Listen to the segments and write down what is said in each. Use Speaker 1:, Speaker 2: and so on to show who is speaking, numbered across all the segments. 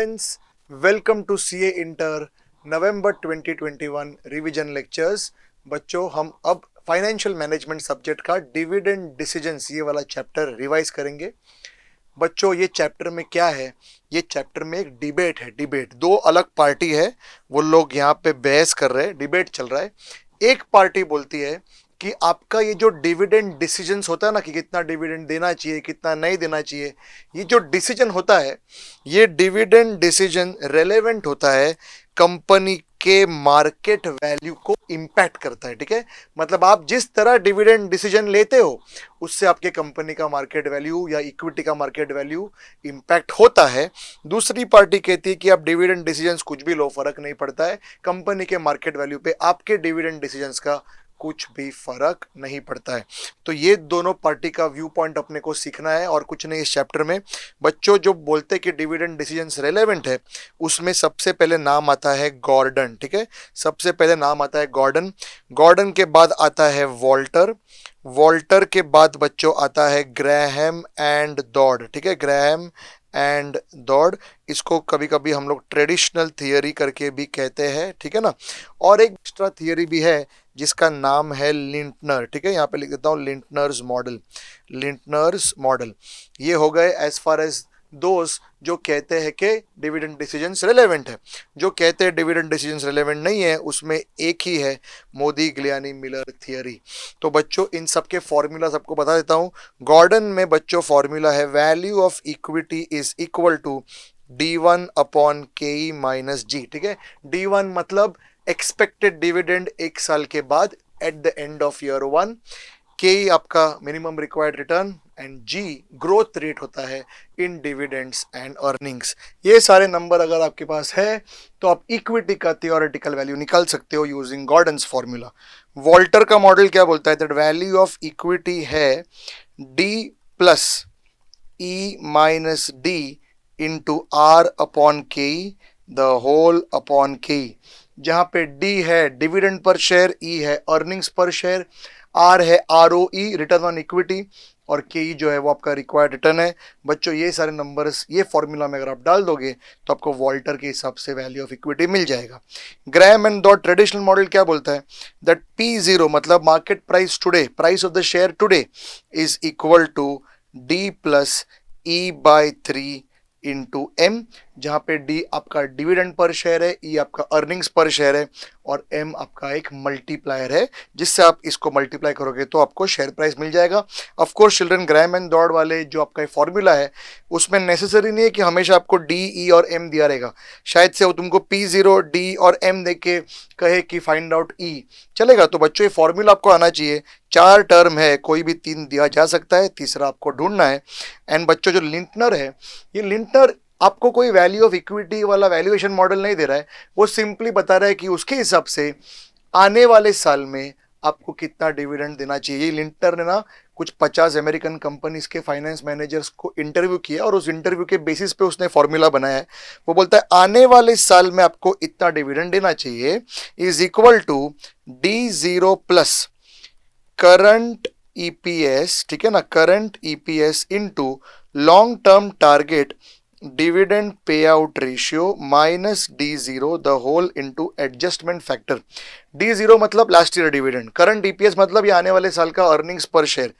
Speaker 1: Students, welcome to CA inter November 2021 revision lectures. बच्चों, हम अब फाइनेंशियल मैनेजमेंट सब्जेक्ट का डिविडेंड डिसीजंस ये वाला चैप्टर रिवाइज करेंगे। बच्चों, ये चैप्टर में क्या है? ये चैप्टर में एक डिबेट है। डिबेट, दो अलग पार्टी है, वो लोग यहाँ पे बहस कर रहे हैं, डिबेट चल रहा है। एक पार्टी बोलती है कि आपका ये जो डिविडेंड डिसीजंस होता है ना, कि कितना डिविडेंड देना चाहिए, कितना नहीं देना चाहिए, ये जो डिसीजन होता है, ये डिविडेंड डिसीजन रेलेवेंट होता है, कंपनी के मार्केट वैल्यू को इंपैक्ट करता है। ठीक है, मतलब आप जिस तरह डिविडेंड डिसीजन लेते हो उससे आपके कंपनी का मार्केट वैल्यू या इक्विटी का मार्केट वैल्यू इंपैक्ट होता है। दूसरी पार्टी कहती है कि आप डिविडेंड डिसीजंस कुछ भी लो, फर्क नहीं पड़ता है, कंपनी के मार्केट वैल्यू पे आपके डिविडेंड डिसीजंस का कुछ भी फर्क नहीं पड़ता है। तो ये दोनों पार्टी का व्यू पॉइंट अपने को सीखना है और कुछ नहीं इस चैप्टर में। बच्चों, जो बोलते हैं कि डिविडेंड डिसीजंस रेलेवेंट है, उसमें सबसे पहले नाम आता है गॉर्डन। ठीक है, सबसे पहले नाम आता है गॉर्डन। गॉर्डन के बाद आता है वॉल्टर। वॉल्टर के बाद बच्चों आता है ग्रैहम एंड डॉड। ठीक है, ग्रैहम एंड डॉड, इसको कभी कभी हम लोग ट्रेडिशनल थियरी करके भी कहते हैं। ठीक है ना, और एक एक्स्ट्रा थियरी भी है जिसका नाम है लिंटनर। ठीक है, यहाँ पे लिख देता हूँ लिंटनर्स मॉडल। लिंटनर्स मॉडल, ये हो गए एज फार एज दोस्त जो कहते हैं कि डिविडेंड डिसीजंस रेलेवेंट है। जो कहते हैं डिविडेंड डिसीजंस रेलेवेंट नहीं है, उसमें एक ही है, मोदी गिलियानी मिलर थियरी। तो बच्चों, इन सब के फॉर्मूला सबको बता देता हूँ। गॉर्डन में बच्चों फॉर्मूला है value of equity is equal to D1 upon KE minus G। ठीक है, D1 मतलब एक्सपेक्टेड डिविडेंड एक साल के बाद eight the end of year 1, KE आपका minimum required return and G growth rate होता है इन डिविडेंड्स एंड अर्निंग्स। ये सारे नंबर अगर आपके पास है तो आप इक्विटी का थियोरेटिकल वैल्यू निकाल सकते हो यूजिंग गॉर्डन्स फॉर्मूला। वॉल्टर का मॉडल क्या बोलता है? दैट वैल्यू ऑफ इक्विटी है D plus E minus D into R upon KE the whole upon KE, जहां पे D है डिविडेंड पर शेयर, E है अर्निंग्स पर शेयर, R है ROE रिटर्न ऑन इक्विटी, और KE जो है वो आपका रिक्वायर्ड रिटर्न है। बच्चों, ये सारे नंबर्स ये फॉर्मूला में अगर आप डाल दोगे तो आपको वॉल्टर के हिसाब से वैल्यू ऑफ इक्विटी मिल जाएगा। Graham and Dodd traditional model क्या बोलता है? दैट P0 मतलब market price today, price of the share today is equal to D plus E by 3 into M, जहां पे D आपका डिविडेंड पर शेयर है, E आपका अर्निंग्स पर शेयर है, और M आपका एक मल्टीप्लायर है, जिससे आप इसको मल्टीप्लाई करोगे तो आपको शेयर प्राइस मिल जाएगा। Of course children, Graham and Dodd वाले जो आपका फॉर्मूला है उसमें नेसेसरी नहीं है कि हमेशा आपको D, E और M दिया रहेगा। शायद से वो तुमको P0, D और M दे के कहे कि फाइंड आउट E, चलेगा। तो बच्चों, ये फॉर्मूला आपको आना चाहिए। 4 टर्म है, कोई भी 3 दिया जा सकता है, तीसरा आपको ढूंढना है। एंड बच्चों, जो लिंटनर है, ये लिंटनर आपको कोई वैल्यू ऑफ इक्विटी वाला वैल्यूएशन मॉडल नहीं दे रहा है, वो सिंपली बता रहा है कि उसके हिसाब से आने वाले साल में आपको कितना डिविडेंड देना चाहिए। लिंटनर ने ना कुछ 50 अमेरिकन कंपनीज के फाइनेंस मैनेजर्स को इंटरव्यू किया और उस इंटरव्यू के बेसिस पे उसने फॉर्मूला बनाया है। वो बोलता है आने वाले साल में आपको इतना डिविडेंड देना चाहिए is equal to D0 plus current EPS, ठीक है ना, current EPS into long term target dividend payout ratio minus D0 the whole into adjustment factor. D0 मतलब last year dividend, current EPS मतलब ये आने वाले साल का earnings per share,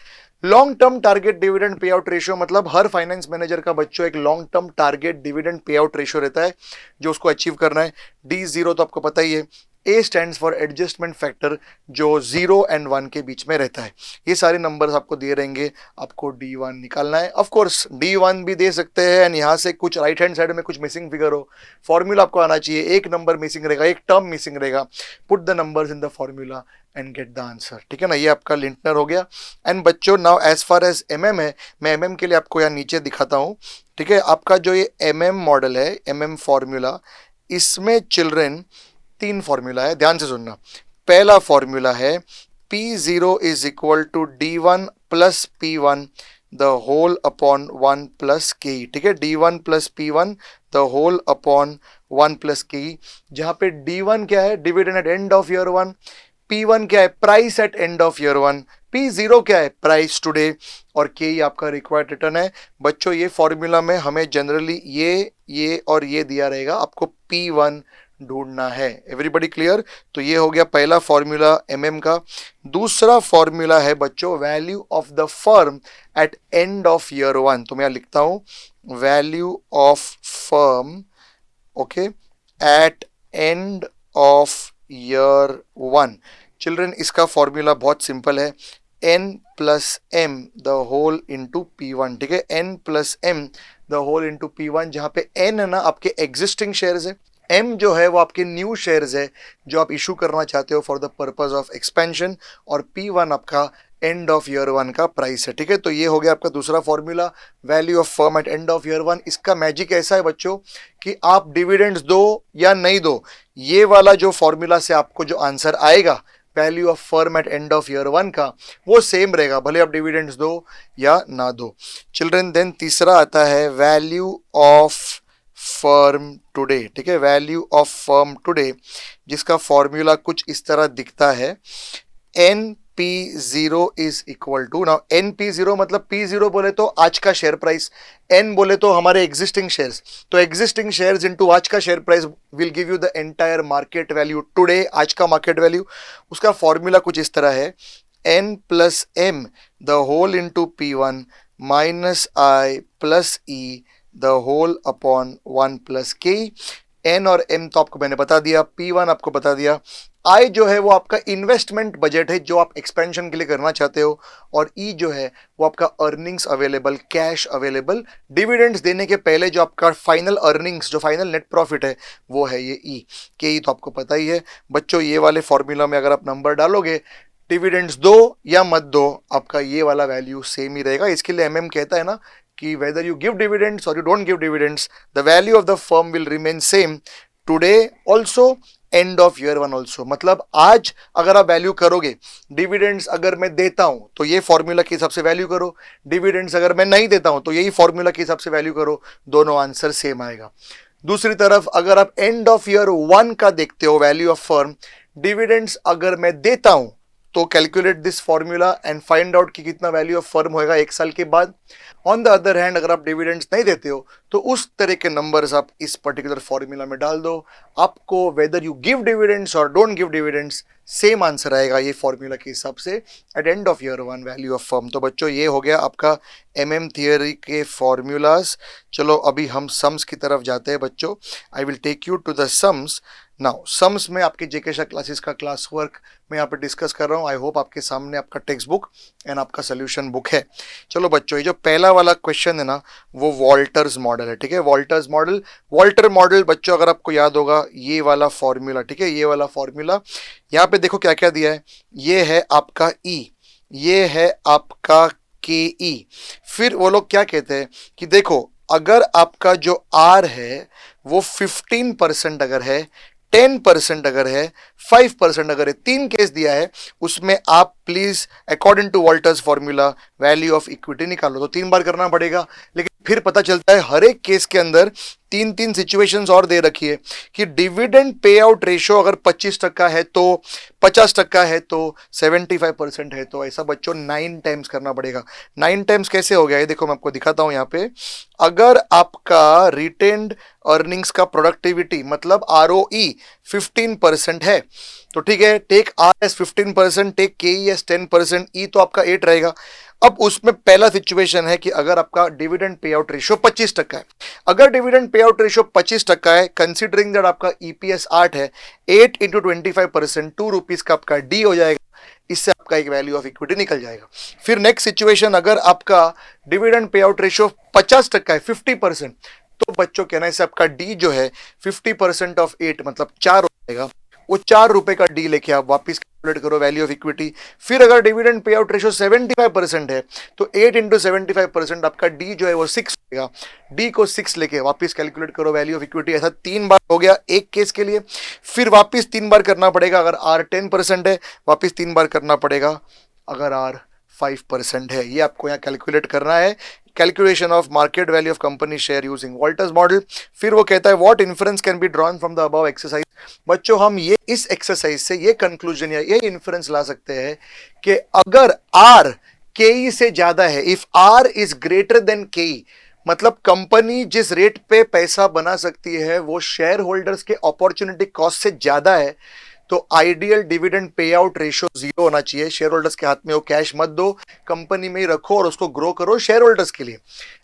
Speaker 1: long term target dividend payout ratio मतलब हर finance manager का बच्चों एक long term target dividend payout ratio रहता है जो उसको अचीव करना है। D0 तो आपको पता ही है, A stands for adjustment factor, जो 0 एंड 1 के बीच में रहता है। ये सारे नंबर्स आपको दिए रहेंगे, आपको D1 निकालना है। ऑफ कोर्स D1 भी दे सकते हैं एंड यहाँ से कुछ राइट हैंड साइड में कुछ मिसिंग फिगर हो, फॉर्मूला आपको आना चाहिए, एक नंबर मिसिंग रहेगा, एक टर्म मिसिंग रहेगा, put the numbers in the formula and get the answer. ठीक है ना, ये आपका लिंटनर हो गया। एंड बच्चों, now as far as MM है, मैं MM के लिए आपको यहाँ नीचे दिखाता हूँ। ठीक है, आपका जो ये MM मॉडल है, MM फॉर्मूला, इसमें चिल्ड्रन 3 फॉर्मूला है, ध्यान से सुनना। पहला फॉर्मूला है P0 is equal to D1 plus P1 the whole upon 1 plus KE। ठीक है, D1 plus P1 the whole upon 1 plus KE, जहां पे D1 क्या है? Dividend at end of year 1, P1 क्या है, price at end of year 1, P0 क्या है, प्राइस टुडे, और के आपका रिक्वायर्ड रिटर्न है। बच्चों ये फॉर्मूला में हमें जनरली ये और ये दिया रहेगा, आपको P1 ढूंढना है। Everybody clear? तो ये हो गया पहला फॉर्मूला एमएम का। दूसरा फॉर्मूला है बच्चों value of the firm at end of year 1। तो मैं लिखता हूं value of firm, okay, at end of year 1। Children इसका फॉर्मूला बहुत सिंपल है, n plus M the whole into P1। ठीक है, n plus M the whole into P1, जहां पे n है ना आपके एग्जिस्टिंग शेयर्स है, m जो है वो आपके न्यू शेयर्स है जो आप इशू करना चाहते हो for the purpose of expansion, और P1 आपका एंड ऑफ ईयर 1 का प्राइस है। ठीक है, तो ये हो गया आपका दूसरा formula value of firm at end of year 1। इसका मैजिक ऐसा है बच्चों कि आप डिविडेंड्स दो या नहीं दो, ये वाला जो फॉर्मूला से आपको जो आंसर आएगा value of firm at end of year 1 का, वो सेम रहेगा भले आप डिविडेंड्स दो या ना दो। चिल्ड्रन देन तीसरा आता है वैल्यू ऑफ फर्म टुडे। ठीक है, वैल्यू ऑफ फर्म टुडे, जिसका फॉर्मूला कुछ इस तरह दिखता है, NP0 is equal to, now NP0 मतलब P0 बोले तो आज का शेयर प्राइस, N बोले तो हमारे एग्जिस्टिंग शेयर्स, तो एग्जिस्टिंग शेयर्स इनटू आज का share price will give you the entire market value today, आज का मार्केट वैल्यू। उसका फॉर्मूला कुछ इस तरह है, N plus M the whole into P1 minus I plus E the whole upon 1 plus K. N और M तो आपको मैंने बता दिया, P1 आपको बता दिया, I जो है वो आपका इन्वेस्टमेंट बजट है जो आप एक्सपेंशन के लिए करना चाहते हो, और E जो है वो आपका earnings available, cash available, dividends देने के पहले जो आपका फाइनल अर्निंग्स, जो फाइनल नेट प्रॉफिट है वो है ये E के। E तो आपको पता ही है बच्चों, ये वाले फॉर्मूला में अगर आप नंबर डालोगे, डिविडेंड्स दो या मत दो, आपका ये वाला वैल्यू सेम ही रहेगा। इसके लिए MM कहता है ना कि वेदर यू गिव डिविडेंड्स और you don't give dividends, the value of the firm will remain same today also, and of year 1 also. मतलब आज अगर आप वैल्यू करोगे, डिविडेंड्स अगर मैं देता हूं तो ये फॉर्मूला के हिसाब से वैल्यू करो, डिविडेंड्स अगर मैं नहीं देता हूं तो यही फॉर्मूला के हिसाब से वैल्यू करो, दोनों आंसर सेम आएगा। दूसरी तरफ अगर आप एंड ऑफ ईयर 1 का देखते हो वैल्यू ऑफ फर्म, डिविडेंड्स अगर मैं देता हूं तो calculate this formula and find out कि कितना वैल्यू ऑफ फर्म होगा 1 साल के बाद। ऑन द अदर हैंड अगर आप डिविडेंड्स नहीं देते हो तो उस तरह के नंबर्स आप इस पर्टिकुलर फॉर्मूला में डाल दो, आपको वेदर यू गिव डिविडेंड्स और don't give dividends same answer आएगा ये फॉर्मूला के हिसाब से at end of year 1 value of firm. तो बच्चों ये हो गया आपका MM थियोरी के फॉर्मूलाज। चलो अभी हम सम्स की तरफ जाते हैं बच्चों। I will take you to the sums now. Sums में आपके जेके शाह क्लासेस का क्लास वर्क मैं यहाँ पे डिस्कस कर रहा हूँ। आई होप आपके सामने आपका टेक्स्ट बुक एंड आपका सोल्यूशन बुक है। चलो बच्चों, ये जो पहला वाला क्वेश्चन है ना वो वॉल्टर्स मॉडल है। ठीक है, वॉल्टर्स मॉडल, वॉल्टर मॉडल बच्चों अगर आपको याद होगा ये वाला फॉर्मूला, ठीक है, ये वाला फॉर्मूला यहाँ पे देखो क्या क्या दिया है, ये है आपका E, ये है आपका KE। फिर वो लोग क्या कहते हैं कि देखो अगर आपका जो R है वो 15% अगर है, 10% अगर है, 5% अगर है, 3 केस दिया है, उसमें आप please according to Walter's formula value of equity निकालो। तो 3 बार करना पड़ेगा, लेकिन फिर पता चलता है हर एक केस के अंदर 3 सिचुएशंस और दे रखी है कि डिविडेंड पे आउट रेशियो अगर 25% है तो, 50% है तो, 75% है तो, ऐसा बच्चों 9 टाइम्स करना पड़ेगा। 9 टाइम्स कैसे हो गया ये देखो मैं आपको दिखाता हूं यहाँ पे। अगर आपका रिटेन्ड अर्निंग्स का प्रोडक्टिविटी मतलब ROE 15% है तो ठीक है, take R as 15%, take KE as 10%, E तो आपका 8 रहेगा। अब उसमें पहला सिचुएशन है कि अगर आपका डिविडेंड पे आउट रेशियो 25% है, अगर डिविडेंड पे आउट रेशियो 25% है, कंसीडरिंग दैट आपका EPS 8 है, 8 इंटू 25% 2 रुपीज का आपका D हो जाएगा, इससे आपका एक वैल्यू ऑफ इक्विटी निकल जाएगा। फिर नेक्स्ट सिचुएशन, अगर आपका डिविडेंड पे आउट रेशियो 50% है, 50%, तो बच्चों कहना है आपका D जो है 50% ऑफ 8 मतलब 4 हो जाएगा, वो 4 रुपए का D लेके आप वापस कैलकुलेट करो वैल्यू ऑफ इक्विटी। फिर अगर डिविडेंड पे आउट रेशियो 75% है तो 8 इंटू 75% आपका D जो है वो 6 होगा, D को 6 लेके वापस कैलकुलेट करो वैल्यू ऑफ इक्विटी। ऐसा 3 बार हो गया एक केस के लिए। फिर वापस 3 बार करना पड़ेगा अगर R 10% है, वापस 3 बार करना पड़ेगा अगर R 5% है। ये आपको यहाँ कैलकुलेट करना है calculation of market value of company share using Walter's model. फिर वो कहता है what inference can be drawn from the above exercise. बच्चों हम ये इस एक्सरसाइज से ये कंक्लूजन या ये इन्फरेंस ला सकते हैं कि अगर आर के से ज्यादा है, if R is greater than K, मतलब कंपनी जिस रेट पे पैसा बना सकती है वो शेयर होल्डर्स के अपॉर्चुनिटी कॉस्ट से ज्यादा है, तो ideal dividend payout ratio 0 होना चाहिए। शेयर होल्डर्स के हाथ में वो कैश मत दो, कंपनी में ही रखो और उसको ग्रो करो शेयर होल्डर्स के लिए।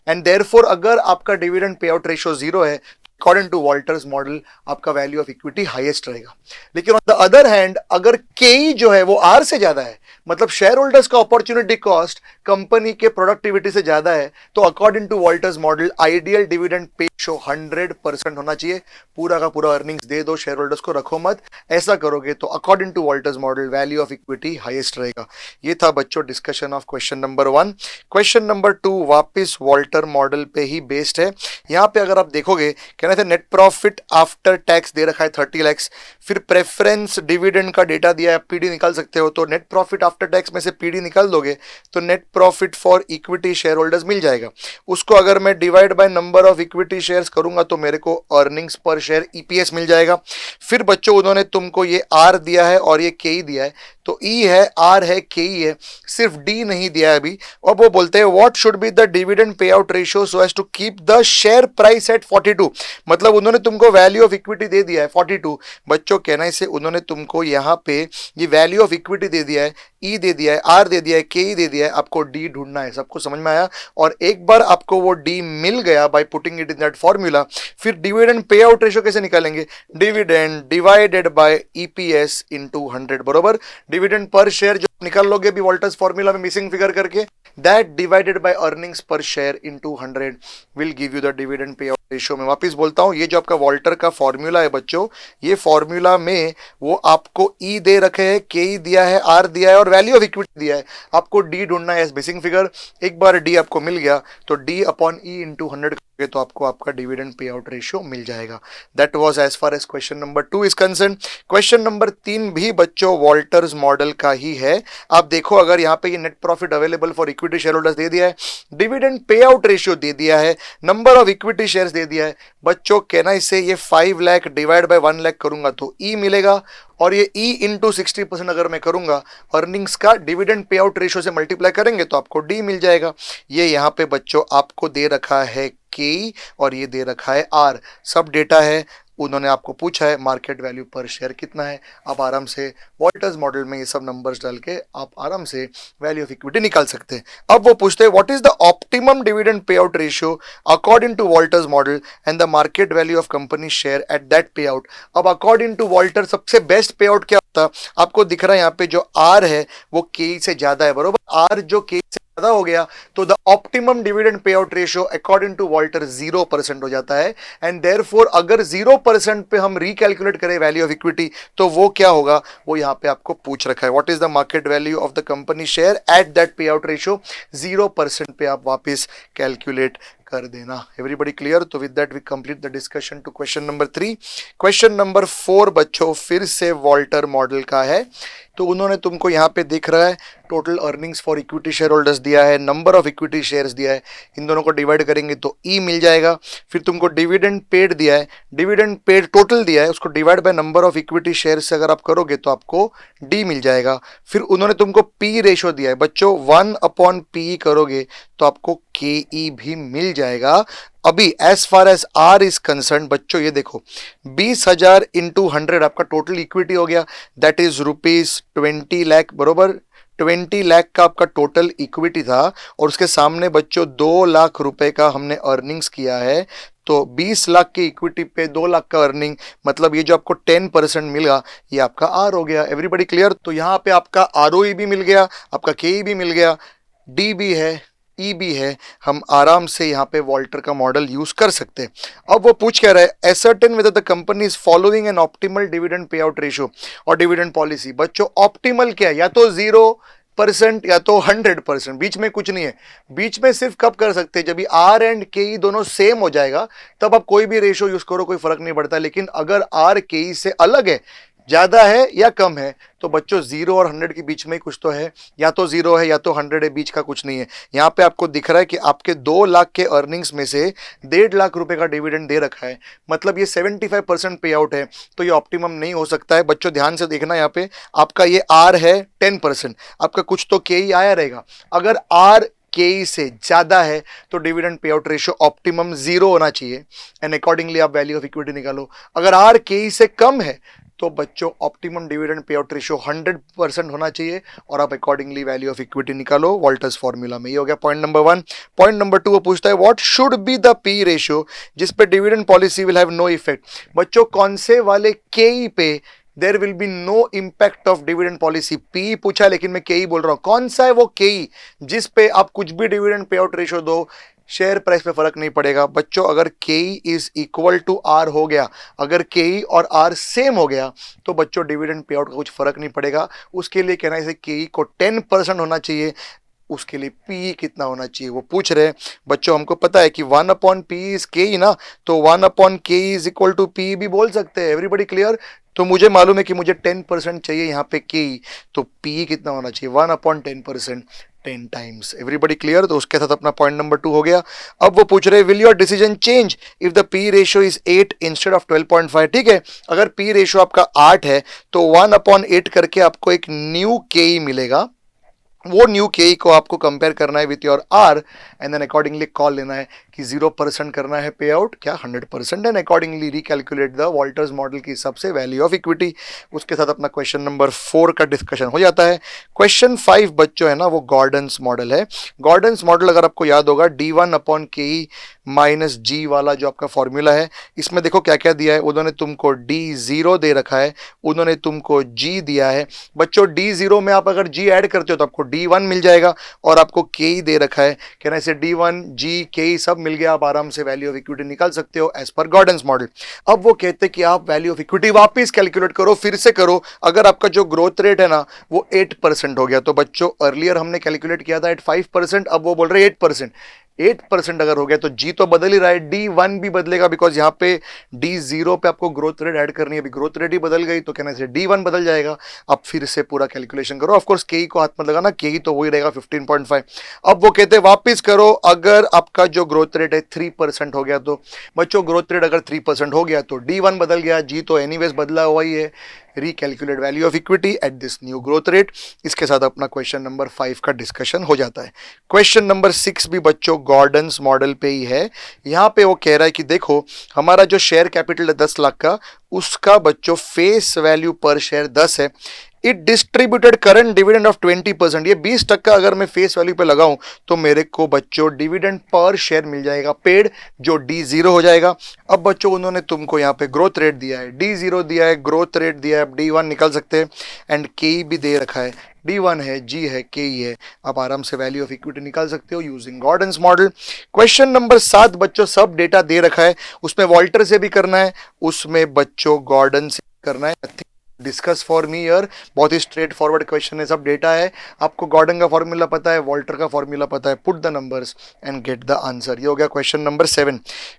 Speaker 1: एंड देयरफॉर अगर आपका डिविडेंड पे आउट रेशियो 0 है, अकॉर्डिंग टू वॉल्टर्स मॉडल आपका वैल्यू ऑफ इक्विटी हाईएस्ट रहेगा। लेकिन ऑन द अदर हैंड अगर के जो है वो आर से ज्यादा है, मतलब शेयर होल्डर्स का अपॉर्चुनिटी कॉस्ट कंपनी के प्रोडक्टिविटी से ज्यादा है, तो according to Walter's model ideal dividend pay show 100% होना चाहिए। पूरा का पूरा अर्निंग्स दे दो शेयर होल्डर्स को, रखो मत। ऐसा करोगे तो according to Walter's model value of equity highest रहेगा। ये था बच्चों discussion of question number 1। Question number 2 वापस वॉल्टर मॉडल पे ही बेस्ड है। यहां पे अगर आप देखोगे कहना था नेट प्रॉफिट आफ्टर टैक्स दे रखा है 30 लाख, फिर प्रेफरेंस डिविडेंड का डेटा दिया है, पीडी निकाल सकते हो, तो नेट प्रॉफिट आफ्टर टैक्स में से पीडी निकाल दोगे तो net profit for equity shareholders मिल जाएगा। उसको अगर मैं divide by number of equity shares करूंगा तो मेरे को अर्निंग्स पर शेयर ईपीएस मिल जाएगा। फिर बच्चों उन्होंने तुमको ये आर दिया है और ये के दिया है, तो ई है, आर है, के है, सिर्फ डी नहीं दिया है अभी। और वो बोलते हैं what should be the dividend payout ratio so as to keep the share price at 42। मतलब उन्होंने तुमको वैल्यू ऑफ इक्विटी दे दिया है 42। बच्चों कहना से उन्होंने तुमको यहाँ पे ये वैल्यू ऑफ इक्विटी दे दिया है, ई दे दिया है, आर दे दिया है, के दे दिया है, आपको डी ढूंढना है। सबको समझ में आया? और एक बार आपको वो डी मिल गया by putting it in that formula, फिर डिविडेंड पे आउट रेशियो कैसे निकालेंगे? Dividend divided by EPS into 100, बरोबर। डिविडेंड पर शेयर जो निकाल लोगे भी वॉल्टर्स फॉर्मूला में मिसिंग फिगर करके, that divided by earnings per share into 100 will give you the dividend payout ratio. में वापस बोलता हूं, ये जो आपका वॉल्टर का फॉर्मूला है बच्चों, ये फॉर्मूला में वो आपको ई दे रखे हैं, के ई दिया है, आर दिया है और वैल्यू ऑफ इक्विटी दिया है। आपको डी ढूंढना है एज मिसिंग फिगर। एक बार डी आपको मिल गया तो डी अपॉन ई इंटू 100 तो आपको आपका डिविडेंड पे आउट रेशियो मिल जाएगा। That was as far as question number 2 is concern. Question number 3 भी बच्चों वॉल्टर्स मॉडल का ही है। आप देखो अगर यहाँ पे ये net profit available for equity shareholders दे दिया है, डिविडेंड पे आउट रेशियो दे दिया है, नंबर ऑफ इक्विटी शेयर्स दे दिया है। बच्चों कहना इससे ये 5 लाख डिवाइड बाय 1 लाख करूंगा तो ई मिलेगा, और ये ई इंटू 60% अगर मैं करूंगा अर्निंग्स का डिविडेंड पे आउट रेशियो से मल्टीप्लाई करेंगे तो आपको डी मिल जाएगा। ये यहाँ पे बच्चों आपको दे रखा है के और ये दे रखा है आर, सब डेटा है। उन्होंने आपको पूछा है मार्केट वैल्यू पर शेयर कितना है, आप आराम से वॉल्टर्स मॉडल में ये सब नंबर्स डाल के आप आराम से वैल्यू ऑफ इक्विटी निकाल सकते हैं। अब वो पूछते हैं what is the optimum dividend payout ratio according to Walter's model and the market value of company share at that payout. अब अकॉर्डिंग टू वॉल्टर सबसे बेस्ट पे आउट क्या होता? आपको दिख रहा है यहाँ पे जो आर है वो के से ज्यादा है, बरोबर। आर जो के से ज्यादा हो गया तो the optimum dividend payout ratio according to Walter 0% हो जाता है। एंड देयरफॉर अगर 0% पे हम रिकैलकुलेट करें वैल्यू ऑफ इक्विटी तो वो क्या होगा, वो यहां पे आपको पूछ रखा है। What is the market value of the company share at that payout ratio? 0% पे आप वापस कैलकुलेट कर देना। Everybody clear? तो with that we complete the discussion to question number 3। Question number 4 बच्चों फिर से वॉल्टर मॉडल का है। तो उन्होंने तुमको यहाँ पे दिख रहा है total earnings for equity share holders दिया है, नंबर ऑफ इक्विटी शेयर्स दिया है, इन दोनों को डिवाइड करेंगे तो ई मिल जाएगा। फिर तुमको डिविडेंड पेड दिया है, डिविडेंड पेड टोटल दिया है, उसको divide by number of equity share से अगर आप करोगे तो आपको डी मिल जाएगा। फिर उन्होंने तुमको पी रेशो दिया है बच्चों, 1/P करोगे तो आपको के ई भी मिल जाएगा। अभी as far as R is concern बच्चों ये देखो 20,000 इंटू 100 आपका टोटल इक्विटी हो गया, दैट इज ₹20 लाख, बरोबर। 20 लाख का आपका टोटल इक्विटी था और उसके सामने बच्चों 2 लाख रुपए का हमने अर्निंग्स किया है। तो 20 लाख की इक्विटी पे 2 लाख का अर्निंग, मतलब ये जो आपको 10% मिला ये आपका आर हो गया। Everybody clear? तो यहाँ पे आपका आरओई भी मिल गया, आपका के भी मिल गया, डी भी है, ई भी है। हम आराम से यहाँ पे वॉल्टर का मॉडल यूज कर सकते हैं। अब वो पूछ कह रहा है ascertain whether the company is following an optimal dividend payout ratio और डिविडेंड पॉलिसी। बच्चों ऑप्टिमल क्या है? या तो 0% या तो 100%, बीच में कुछ नहीं है। बीच में सिर्फ कब कर सकते हैं? जब भी आर एंड के ई दोनों सेम हो जाएगा तब आप कोई भी रेशियो यूज करो, कोई फर्क नहीं पड़ता। लेकिन अगर आर के ई से अलग है, ज्यादा है या कम है? तो बच्चों 0 और 100 के बीच में ही कुछ तो है, या तो 0 है या तो 100 है, बीच का कुछ नहीं है। यहाँ पे आपको दिख रहा है कि आपके 2 लाख के अर्निंग्स में से 1.5 लाख रुपए का डिविडेंड दे रखा है, मतलब ये 75% पे आउट है, तो ये ऑप्टिमम नहीं हो सकता है। बच्चों ध्यान से देखना, यहाँ पे आपका ये आर है 10%, आपका कुछ तो के ही आया रहेगा। अगर आर के से ज्यादा है तो dividend payout ratio optimum 0 होना चाहिए, एंड अकॉर्डिंगली आप वैल्यू ऑफ इक्विटी निकालो। अगर आर के से कम है तो बच्चों optimum dividend payout ratio 100% होना चाहिए, और आप अकॉर्डिंगली वैल्यू ऑफ इक्विटी निकालो वॉल्टर्स फॉर्मूला में। ये हो गया पॉइंट नंबर 1। पॉइंट नंबर 2 वो पूछता है what should be the P ratio जिस पे dividend policy will have no effect. बच्चों कौन से वाले के पे there will be no impact of dividend policy? P पूछा है लेकिन मैं के बोल रहा हूं। कौन सा है वो के जिस पे आप कुछ भी डिविडेंड पे आउट रेशियो दो, शेयर प्राइस पे फर्क नहीं पड़ेगा? बच्चों अगर के इज इक्वल टू आर हो गया, अगर के और आर सेम हो गया, तो बच्चों डिविडेंड पे आउट का कुछ फर्क नहीं पड़ेगा। उसके लिए कहना है के को 10% होना चाहिए, उसके लिए पी कितना होना चाहिए वो पूछ रहे हैं। बच्चों हमको पता है कि 1/p इज के ना, तो 1/k is equal to P भी बोल सकते हैं। Everybody clear? तो मुझे मालूम है कि मुझे 10% चाहिए यहाँ पे के, तो पी कितना होना चाहिए? 1/10%, 10 टाइम्स। Everybody clear? तो उसके साथ अपना पॉइंट नंबर 2 हो गया। अब वो पूछ रहे will your decision change if the P ratio is 8 instead of 12.5। ठीक है, अगर पी रेशियो आपका 8 है तो 1/8 करके आपको एक न्यू के मिलेगा। वो न्यू के को आपको कंपेयर करना है with your R, and then accordingly call लेना है कि 0% करना है पे आउट, क्या 100%, and accordingly recalculate the Walter's model की सबसे वैल्यू ऑफ इक्विटी। उसके साथ अपना क्वेश्चन नंबर 4 का डिस्कशन हो जाता है। क्वेश्चन 5 बच्चों है ना वो गॉर्डन्स मॉडल है। गॉर्डन्स मॉडल अगर आपको याद होगा D1/ke माइनस जी वाला जो आपका फॉर्मूला है, इसमें देखो क्या क्या दिया है। उन्होंने तुमको D0 दे रखा है, उन्होंने तुमको G दिया है। बच्चों D0 में आप अगर G ऐड करते हो तो आपको D1 मिल जाएगा, और आपको के दे रखा है, कहना इसे D1 G के सब मिल गया, आप आराम से वैल्यू ऑफ इक्विटी निकाल सकते हो एज पर गॉर्डन्स मॉडल। अब वो कहते हैं कि आप वैल्यू ऑफ इक्विटी वापस कैलकुलेट करो, फिर से करो। अगर आपका जो ग्रोथ रेट है ना वो 8% हो गया, तो बच्चों अर्लियर हमने कैलकुलेट किया था एट 5%, अब वो बोल रहे 8%। 8% अगर हो गया तो जी तो बदल ही रहा है, D1 भी बदलेगा, बिकॉज यहाँ पे D0 पे आपको ग्रोथ रेट ऐड करनी है। अभी ग्रोथ रेट ही बदल गई तो कहना से D1 बदल जाएगा। अब फिर से पूरा कैलकुलेशन करो, ऑफकोर्स के को हाथ मत लगाना, के तो वही रहेगा 15.5। अब वो कहते हैं वापिस करो, अगर आपका जो ग्रोथ रेट है 3% हो गया, तो बच्चों ग्रोथ रेट अगर 3% हो गया तो D1 बदल गया, जी तो एनीवेज बदला हुआ ही है। Recalculate value of equity at this new growth rate. इसके साथ अपना क्वेश्चन नंबर 5 का डिस्कशन हो जाता है। क्वेश्चन नंबर 6 भी बच्चों गॉर्डन्स मॉडल पे ही है। यहां पे वो कह रहा है कि देखो हमारा जो शेयर कैपिटल है 10 लाख का, उसका बच्चों फेस वैल्यू पर शेयर 10 है। It distributed current dividend of 20%, ये 20% अगर मैं फेस वैल्यू पे लगाऊं तो मेरे को बच्चों डिविडेंड पर शेयर मिल जाएगा पेड, जो D0 हो जाएगा। अब बच्चों उन्होंने तुमको यहाँ पे ग्रोथ रेट दिया है, D0 दिया है, ग्रोथ रेट दिया है, D1 निकाल सकते हैं, एंड के भी दे रखा है, D1 है, G है, के है। आप आराम से वैल्यू ऑफ इक्विटी निकाल सकते हो using Gordon's model. Question number 7 बच्चों सब डेटा दे रखा है, उसमें वॉल्टर से भी करना है, उसमें बच्चों गॉर्डन से करना है। डिस्कस फॉर मी ईयर, बहुत ही स्ट्रेट फॉरवर्ड क्वेश्चन है, सब डेटा है, आपको गॉर्डन का फॉर्मूला पता है, वॉल्टर का फॉर्मूला पता है, put the numbers and get the answer. ये हो गया क्वेश्चन नंबर 7।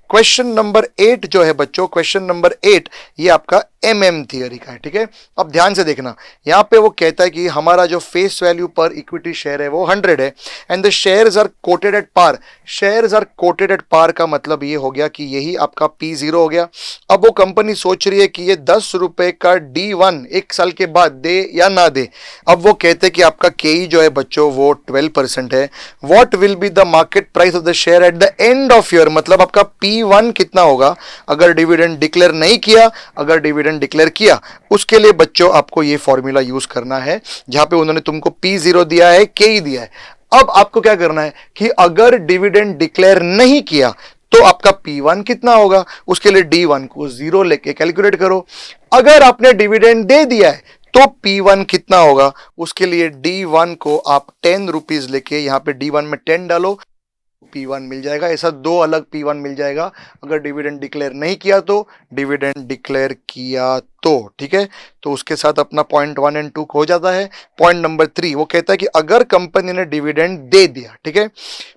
Speaker 1: क्वेश्चन नंबर 8 जो है बच्चों, क्वेश्चन नंबर 8 ये आपका थियरी का है। ठीक है, अब ध्यान से देखना, यहाँ पे वो कहता है कि हमारा जो face value per equity share है वो 100 है, and the shares are quoted at par. Shares are quoted at par का मतलब ये हो गया कि यही आपका P0 हो गया। अब वो कंपनी सोच रही है कि ये 10 रुपए का D1 एक साल के बाद दे या ना दे। अब वो कहते हैं कि आपका के जो है बच्चों वो 12% है। What will be the market price of the share eight the end of year, मतलब आपका P1 कितना होगा अगर डिविडेंड डिक्लेयर नहीं किया, अगर डिविडेंड डिक्लेयर किया। उसके लिए बच्चों आपको ये फॉर्मूला यूज करना है, जहां पे उन्होंने तुमको P0 दिया है, के दिया है। अब आपको क्या करना है कि अगर डिविडेंड डिक्लेयर नहीं किया तो आपका P1 कितना होगा, उसके लिए D1 को 0 लेके कैलकुलेट करो। अगर आपने डिविडेंड दे दिया है तो P1 कितना होगा, उसके लिए D1 को आप 10 रुपीज लेके, यहां पे D1 में 10 डालो, P1 मिल जाएगा। ऐसा दो अलग P1 मिल जाएगा अगर डिविडेंड डिक्लेयर नहीं किया तो, डिविडेंड डिक्लेयर किया तो, ठीक है। तो उसके साथ अपना पॉइंट 1 एंड 2 हो जाता है। पॉइंट नंबर 3 वो कहता है कि अगर कंपनी ने डिविडेंड दे दिया, ठीक है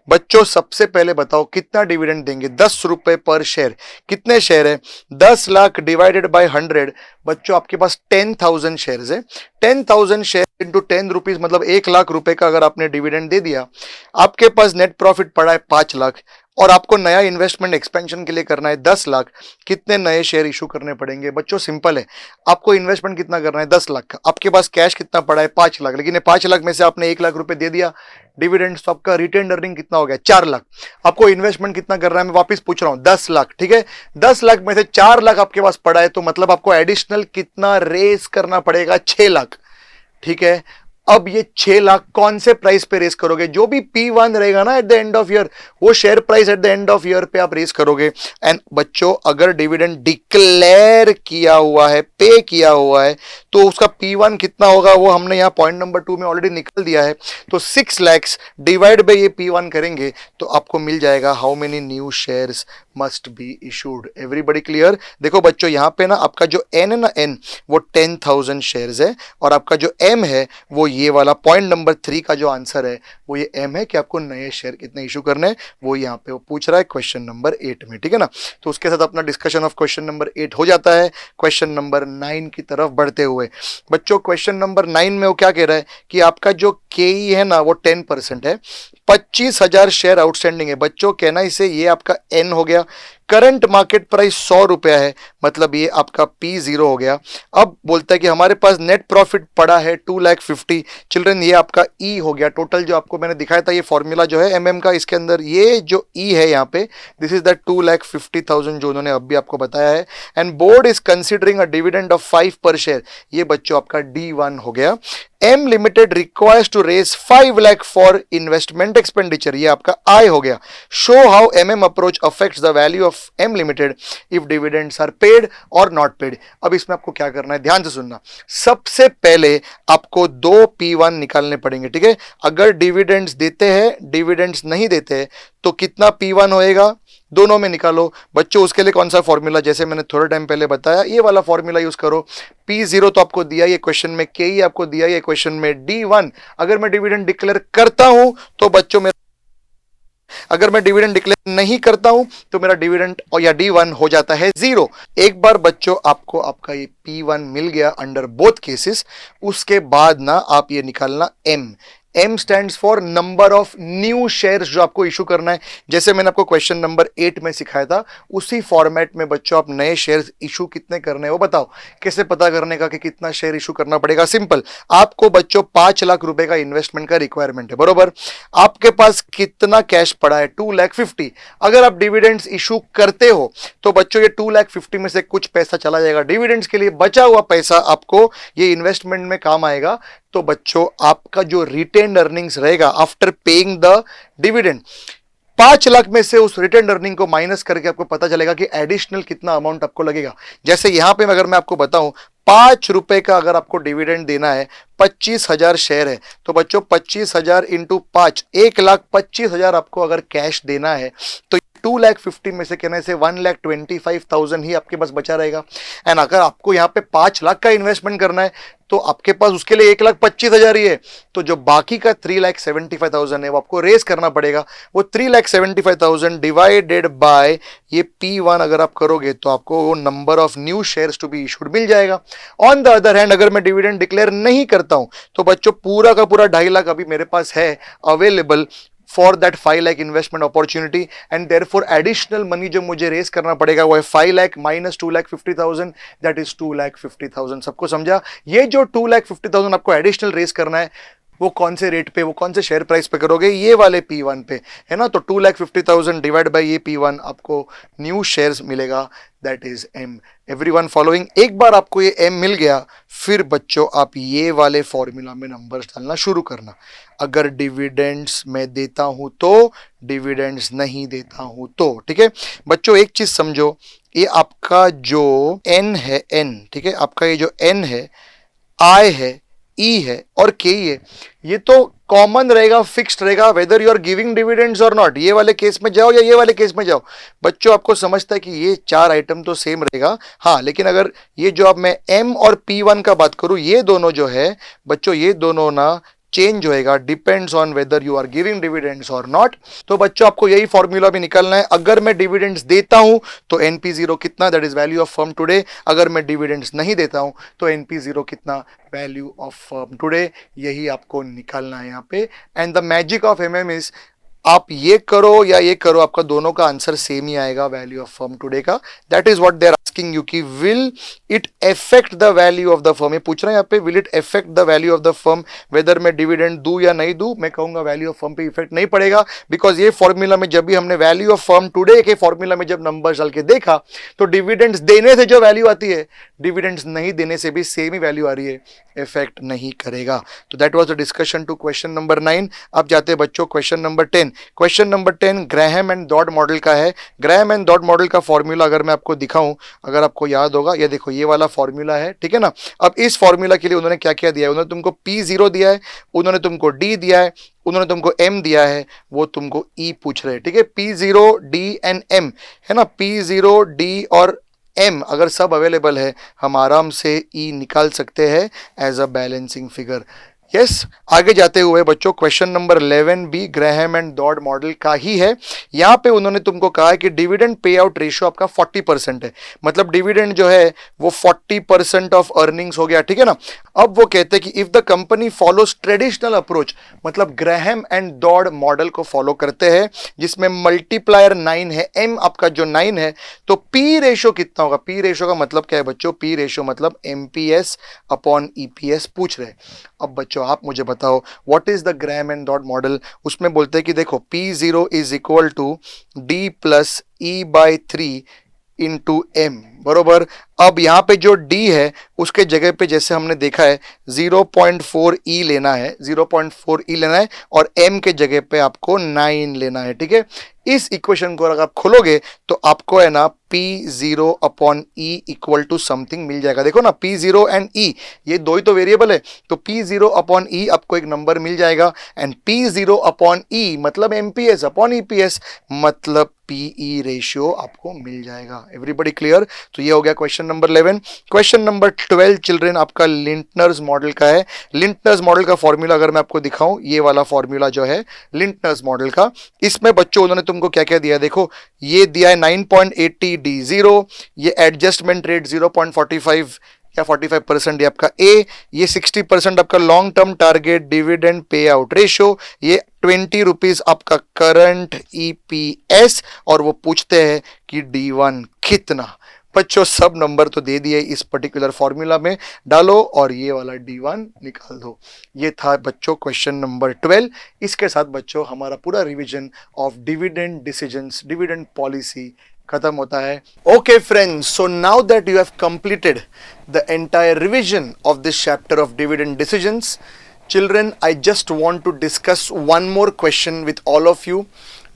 Speaker 1: बच्चों, सबसे पहले बताओ कितना डिविडेंड देंगे। 10 रुपए पर शेयर। कितने शेयर है? 10 लाख डिवाइडेड बाय 100। बच्चों आपके पास 10,000 शेयर है। 10,000 शेयर इंटू 10 रुपीज मतलब 1 लाख रुपए का अगर आपने डिविडेंड दे दिया, आपके पास नेट प्रॉफिट पड़ा है 5 लाख, और आपको नया इन्वेस्टमेंट एक्सपेंशन के लिए करना है 10 लाख। कितने नए शेयर इशू करने पड़ेंगे? बच्चों सिंपल है, आपको इन्वेस्टमेंट कितना करना है? 10 लाख का। आपके पास कैश कितना पड़ा है? 5 लाख। लेकिन ये 5 लाख में से आपने 1 लाख रुपए दे दिया डिविडेंड, तो आपका रिटेन अर्निंग कितना हो गया? 4 लाख। आपको इन्वेस्टमेंट कितना कर रहा है? मैं वापस पूछ रहा हूं, 10 लाख, ठीक है। 10 लाख में से 4 लाख आपके पास पड़ा है, तो मतलब आपको एडिशनल कितना रेस करना पड़ेगा? 6 लाख, ठीक है। अब ये 6 लाख कौन से प्राइस पे रेस करोगे? जो भी P1 रहेगा ना at the end of year, वो share price at the end of year पे आप रेस करोगे। एंड बच्चों अगर डिविडेंड डिक्लेयर किया हुआ है, पे किया हुआ है, तो उसका P1 कितना होगा वो हमने यहाँ पॉइंट नंबर 2 में ऑलरेडी निकल दिया है। तो 6 lakhs डिवाइड बाय ये P1 करेंगे तो आपको मिल जाएगा how many new shares must be issued. Everybody clear? देखो बच्चों यहाँ पे ना आपका जो N है ना, N वो 10,000 शेयर्स है, और आपका जो M है वो ये वाला पॉइंट नंबर 3 का जो आंसर है वो ये M है कि आपको नए शेयर कितने इशू करने हैं, वो यहाँ पे वो पूछ रहा है क्वेश्चन नंबर 8 में, ठीक है ना। तो उसके साथ अपना डिस्कशन ऑफ क्वेश्चन नंबर 8 हो जाता है। क्वेश्चन नंबर 9 की तरफ बढ़ते हुए बच्चों, क्वेश्चन नंबर 9 में वो क्या कह रहा है कि आपका जो KE है ना वो 10% है, 25,000 शेयर आउटस्टैंडिंग है। बच्चों कहना इसे, ये आपका N हो गया। करंट मार्केट प्राइस 100 रुपया है, मतलब ये आपका P0 हो गया। अब बोलता है कि हमारे पास नेट प्रॉफिट पड़ा है 2,50,000। चिल्ड्रन ये आपका E हो गया। टोटल जो आपको मैंने दिखाया था ये फॉर्मूला जो है MM का, इसके अंदर ये जो E है यहाँ पे, दिस इज द 2,50,000 जो उन्होंने अभी आपको बताया है। And board is considering a dividend of 5 पर शेयर, ये बच्चों आपका D1 हो गया। M limited requires to raise 5 lakh for investment expenditure, ये आपका I हो गया। Show how MM approach affects the value of M limited if dividends are paid और नॉट पेड। अब इसमें आपको क्या करना है, ध्यान से सुनना। सबसे पहले आपको 2 P1 निकालने पड़ेंगे, ठीक है। अगर डिविडेंड्स देते हैं, डिविडेंड्स नहीं देते हैं, तो कितना P1 होएगा? दोनों में निकालो। बच्चों उसके लिए कौन सा फॉर्मूला, जैसे मैंने थोड़ा टाइम पहले बताया, ये वाला फॉर्मूला यूज करो। P0 तो आपको दिया ये क्वेश्चन में, KE आपको दिया ये क्वेश्चन में, D1 अगर मैं डिविडेंड डिक्लेयर करता हूं तो बच्चों मेरा, अगर मैं डिविडेंड डिक्लेयर नहीं करता हूं तो मेरा डिविडेंड और या D1 हो जाता है 0। एक बार बच्चों आपको आपका ये P1 मिल गया अंडर बोथ केसेस, उसके बाद ना आप ये निकालना M stands for number of new shares जो आपको इशू करना है। जैसे मैंने आपको क्वेश्चन नंबर 8 में सिखाया था, उसी फॉर्मेट में बच्चों आप नए शेयर्स इशू कितने करने हैं वो बताओ। कैसे पता करने का कि कितना शेयर इशू करना पड़ेगा? सिंपल, आपको बच्चों 5 लाख रुपए का इन्वेस्टमेंट का रिक्वायरमेंट है, बरोबर। आपके पास कितना कैश पड़ा है? 2,50,000। अगर आप डिविडेंड्स इशू करते हो तो बच्चों ये 2,50,000 में से कुछ पैसा चला जाएगा डिविडेंड्स के लिए, बचा हुआ पैसा आपको ये इन्वेस्टमेंट में काम आएगा। तो बच्चों आपका जो रिटेन अर्निंग्स रहेगा after paying the dividend, 5 lakh में से उस रिटेन अर्निंग को माइनस करके आपको पता चलेगा कि एडिशनल कितना अमाउंट आपको लगेगा। जैसे यहां पे अगर मैं आपको बताऊं 5 रुपए का अगर आपको डिविडेंड देना है, 25,000 शेयर है, तो बच्चों 25,000 इंटू 5, 1,25,000 आपको अगर कैश देना है, तो 2,50,000 में से कहने से 1,25,000 ही आपके पास बचा रहेगा। एंड अगर आपको यहाँ पे 5 लाख का इन्वेस्टमेंट करना है तो आपके पास उसके लिए 1,25,000 ही है, तो जो बाकी का 3,75,000 है वो आपको रेस करना पड़ेगा। वो 3,75,000 डिवाइडेड बाय ये P1 अगर आप करोगे तो आपको वो number of new shares to be issued मिल जाएगा। ऑन द अदर हैंड अगर मैं डिविडेंड डिक्लेयर नहीं करता हूं तो बच्चों पूरा का पूरा 2.5 लाख अभी मेरे पास है available for that 5 lakh investment opportunity, and therefore additional money जो मुझे रेस करना पड़ेगा वो है 5 लाख माइनस 2,50,000, दैट इज 2,50,000। सबको समझा? ये जो 2,50,000 आपको एडिशनल रेस करना है वो कौन से रेट पे, वो कौन से शेयर प्राइस पे करोगे? ये वाले P1 पे, है ना। तो 2,50,000 डिवाइड बाय ये P1 आपको न्यू शेयर्स मिलेगा, that is M। Everyone following? एक बार आपको ये M मिल गया, फिर बच्चों आप ये वाले फॉर्मूला में नंबर्स डालना शुरू करना। अगर डिविडेंड्स मैं देता हूं तो, डिविडेंड्स नहीं देता हूं तो, ठीक है बच्चों। एक चीज समझो, ये आपका जो N है, N, ठीक है, आपका ये जो N है, I है, E है और KE है, ये तो कॉमन रहेगा, फिक्स्ड रहेगा, whether you are giving dividends और नॉट, ये वाले केस में जाओ या ये वाले केस में जाओ। बच्चों आपको समझता है कि ये चार आइटम तो सेम रहेगा, हाँ, लेकिन अगर ये जो अब मैं M और P1 का बात करूं, ये दोनों जो है बच्चों, ये दोनों ना चेंज होएगा, depends on whether you are giving dividends और नॉट। तो बच्चों आपको यही फॉर्मूला भी निकालना है। अगर मैं डिविडेंड्स देता हूं तो NP0 कितना, that is value of firm today. अगर मैं डिविडेंड्स नहीं देता हूं तो NP0 कितना, वैल्यू ऑफ फर्म टुडे। यही आपको निकालना है यहाँ पे। And the magic of MM is, आप ये करो या ये करो, आपका दोनों का आंसर सेम ही आएगा वैल्यू ऑफ फर्म टुडे का। That is what they are asking you कि will it affect the value of the firm. ये पूछ रहे हैं यहाँ पे, will it affect the value of the firm, whether मैं डिविडेंड दूं या नहीं दूं। मैं कहूंगा वैल्यू ऑफ फर्म पे इफेक्ट नहीं पड़ेगा, बिकॉज ये फॉर्मूला में जब भी हमने वैल्यू ऑफ फर्म टुडे के फॉर्मूला में जब नंबर डाल के देखा तो डिविडेंड्स देने से जो वैल्यू आती है, डिविडेंड्स नहीं देने से भी सेम ही वैल्यू आ रही है, इफेक्ट नहीं करेगा। तो that was the discussion to question number 9। अब जाते हैं बच्चों question number 10। Question number 10 Graham and Dodd model का है। ग्राहम एंड डॉड मॉडल का फॉर्मूला अगर मैं आपको दिखाऊं, अगर आपको याद होगा, ये देखो ये वाला फॉर्मूला है, ठीक है ना। अब इस फॉर्मूला के लिए उन्होंने क्या क्या दिया है, उन्होंने तुमको P0 दिया है, उन्होंने तुमको D दिया है, उन्होंने तुमको M दिया है, वो तुमको E पूछ रहे हैं, ठीक है। P0 D एंड M है ना, P0 D और M अगर सब अवेलेबल है, हम आराम से E निकाल सकते हैं as a balancing figure. Yes, आगे जाते हुए बच्चों क्वेश्चन नंबर 11 भी ग्राहम एंड डॉड मॉडल का ही है। यहां पे उन्होंने तुमको कहा है कि डिविडेंड पे आउट रेशियो आपका 40% है, मतलब डिविडेंड जो है वो 40% ऑफ अर्निंग्स हो गया, ठीक है ना। अब वो कहते हैं कि if the company follows traditional approach, मतलब ग्राहम एंड डॉड मॉडल को फॉलो करते हैं जिसमें मल्टीप्लायर 9 है, M आपका जो 9 है, तो P रेशियो कितना होगा। P रेशियो का मतलब क्या है बच्चों, P रेशियो मतलब MPS अपॉन EPS पूछ रहे हैं। अब बच्चों आप मुझे बताओ what is the Graham and Dodd model. उसमें बोलते हैं कि देखो P0 is equal to D plus E/3 into M, बरोबर। अब यहां पे जो D है उसके जगह पे जैसे हमने देखा है 0.4E लेना है, 0.4E लेना है, और M के जगह पे आपको 9 लेना है, ठीक है। इस इक्वेशन को अगर आप खोलोगे तो आपको है ना P0 upon E equal to something मिल जाएगा। देखो ना P0 एंड E ये दो ही तो वेरिएबल है, तो P0 अपॉन E आपको एक नंबर मिल जाएगा, एंड P0 अपॉन E मतलब MPS अपॉन EPS मतलब PE रेशियो आपको मिल जाएगा। Everybody clear. तो ये हो गया question number 11। Question number 12 children आपका लिंटनर्स मॉडल का है। लिंटनर्स मॉडल का फॉर्मूला अगर मैं आपको दिखाऊं, ये वाला फॉर्मूला जो है लिंटनर्स मॉडल का, इसमें बच्चों उन्होंने तुमको क्या क्या दिया, देखो ये दिया है 9.80 D0, ये एडजस्टमेंट रेट 0.45 या 45% ये आपका A, ये 60% आपका long term target dividend payout ratio, ये 20 रुपीज आपका करंट EPS, और वो पूछते हैं कि D1 कितना। बच्चों सब नंबर तो दे दिए इस पर्टिकुलर फॉर्मूला में, डालो और ये वाला D1 निकाल दो। ये था बच्चों क्वेश्चन नंबर 12। इसके साथ बच्चों हमारा पूरा revision of dividend decisions, dividend policy खत्म होता है। Okay friends, so now that you have completed the entire revision of this chapter of dividend decisions, children, I just want to discuss one more question with all of you,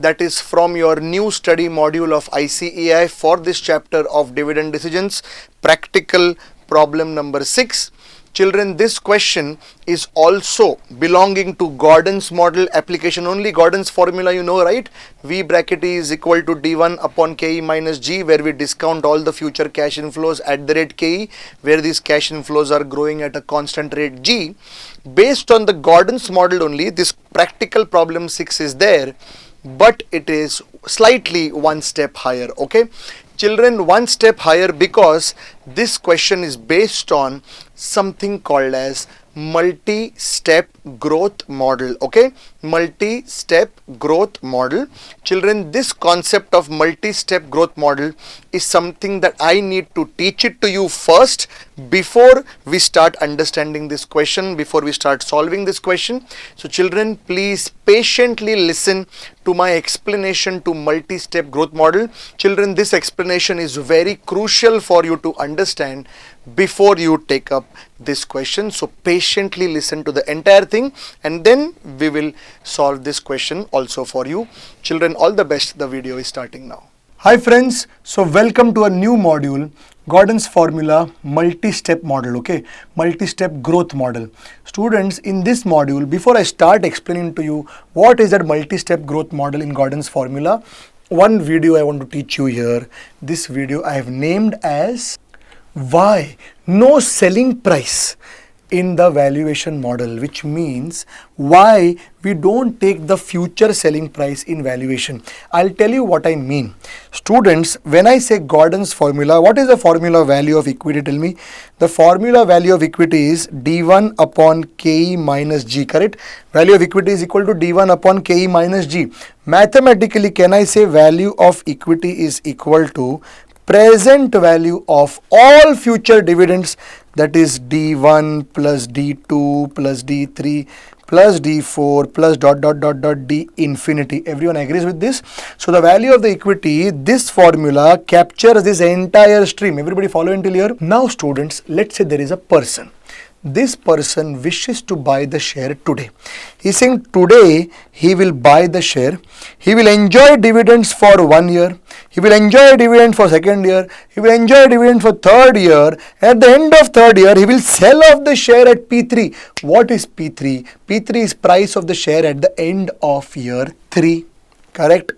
Speaker 1: that is from your new study module of ICAI for this chapter of dividend decisions, practical problem number 6. Children, this question is also belonging to Gordon's model application only. Gordon's formula you know, right? V bracket E is equal to D1 upon KE minus G, where we discount all the future cash inflows at the rate KE, where these cash inflows are growing at a constant rate G. Based on the Gordon's model only, this practical problem 6 is there, but it is slightly one step higher, okay? Children, one step higher because this question is based on something called as multi-step growth model, okay? Multi-step growth model. Children, this concept of multi-step growth model is something that I need to teach it to you first before we start understanding this question, before we start solving this question. So children, please patiently listen to my explanation to multi-step growth model. Children, this explanation is very crucial for you to understand before you take up this question. So patiently listen to the entire thing and then we will solve this question also for you. Children, all the best. The video is starting now. Hi friends, so welcome to a new module, Gordon's formula multi-step model, okay, multi-step growth model. Students, in this module, before I start explaining to you what is that multi-step growth model in Gordon's formula, one video I want to teach you here. This video I have named as why no selling price in the valuation model, which means why we don't take the future selling price in valuation. I'll tell you what I mean. Students, when I say Gordon's formula, what is the formula value of equity? Tell me. The formula value of equity is D1 upon KE minus G, correct? Value of equity is equal to D1 upon KE minus G. Mathematically, can I say value of equity is equal to present value of all future dividends, that is D1 plus D2 plus D3 plus D4 plus D infinity. Everyone agrees with this? So the value of the equity, this formula captures this entire stream. Everybody follow until here? Now students, let's say there is a person. This person wishes to buy the share today. He's saying today he will buy the share. He will enjoy dividends for 1 year. He will enjoy dividend for second year. He will enjoy dividend for third year. At the end of third year, he will sell off the share at P3. What is P3? P3 is price of the share at the end of year 3. Correct?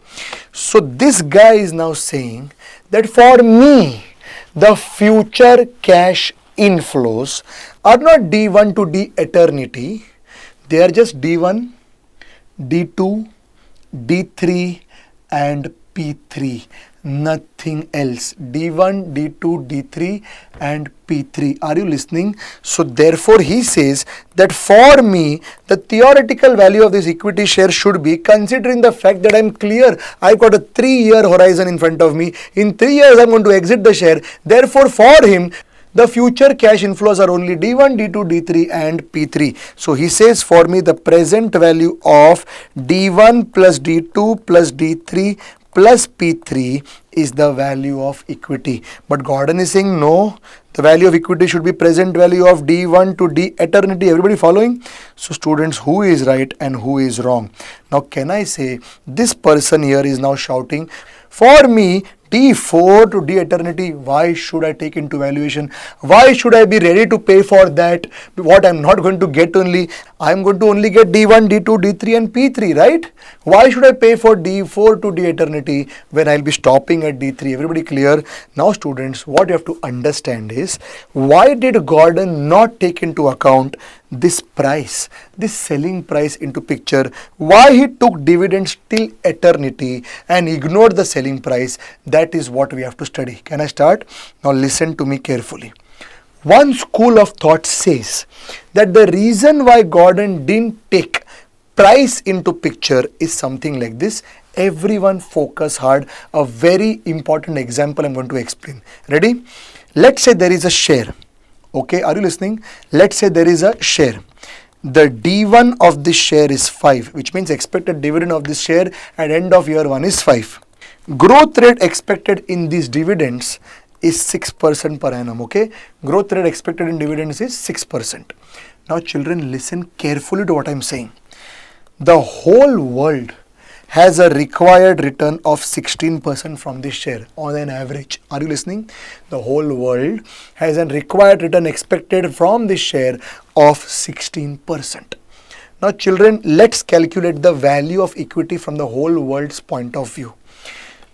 Speaker 1: So this guy is now saying that for me, the future cash inflows are not D1 to D eternity. They are just D1, D2, D3 and P3. Nothing else. D1, D2, D3 and P3. Are you listening? So therefore he says that for me, the theoretical value of this equity share should be, considering the fact that I am clear, I've got a 3-year horizon in front of me. In 3 years I'm going to exit the share. Therefore for him, the future cash inflows are only D1, D2, D3 and P3. So he says for me the present value of D1 plus D2 plus D3 plus P3 is the value of equity. But Gordon is saying no, the value of equity should be present value of D1 to D eternity. Everybody following? So students, who is right and who is wrong? Now can I say this person here is now shouting, for me D4 to D eternity, why should I take into valuation? Why should I be ready to pay for that? What I'm not going to get only, I'm going to only get D1, D2, D3 and P3, right? Why should I pay for D4 to D eternity when I'll be stopping at D3? Everybody clear? Now students, what you have to understand is, why did Gordon not take into account this price, this selling price into picture? Why he took dividends till eternity and ignored the selling price? That is what we have to study. Can I start? Now listen to me carefully. One school of thought says that the reason why Gordon didn't take price into picture is something like this. Everyone focus hard. A very important example I'm going to explain. Ready? Let's say there is a share. Okay, are you listening? Let's say there is a share. The D1 of this share is 5, which means expected dividend of this share at end of year 1 is 5. Growth rate expected in these dividends is 6% per annum, okay? Growth rate expected in dividends is 6%. Now children, listen carefully to what I'm saying. The whole world has a required return of 16% from this share on an average. Are you listening? The whole world has a required return expected from this share of 16%. Now children, let's calculate the value of equity from the whole world's point of view.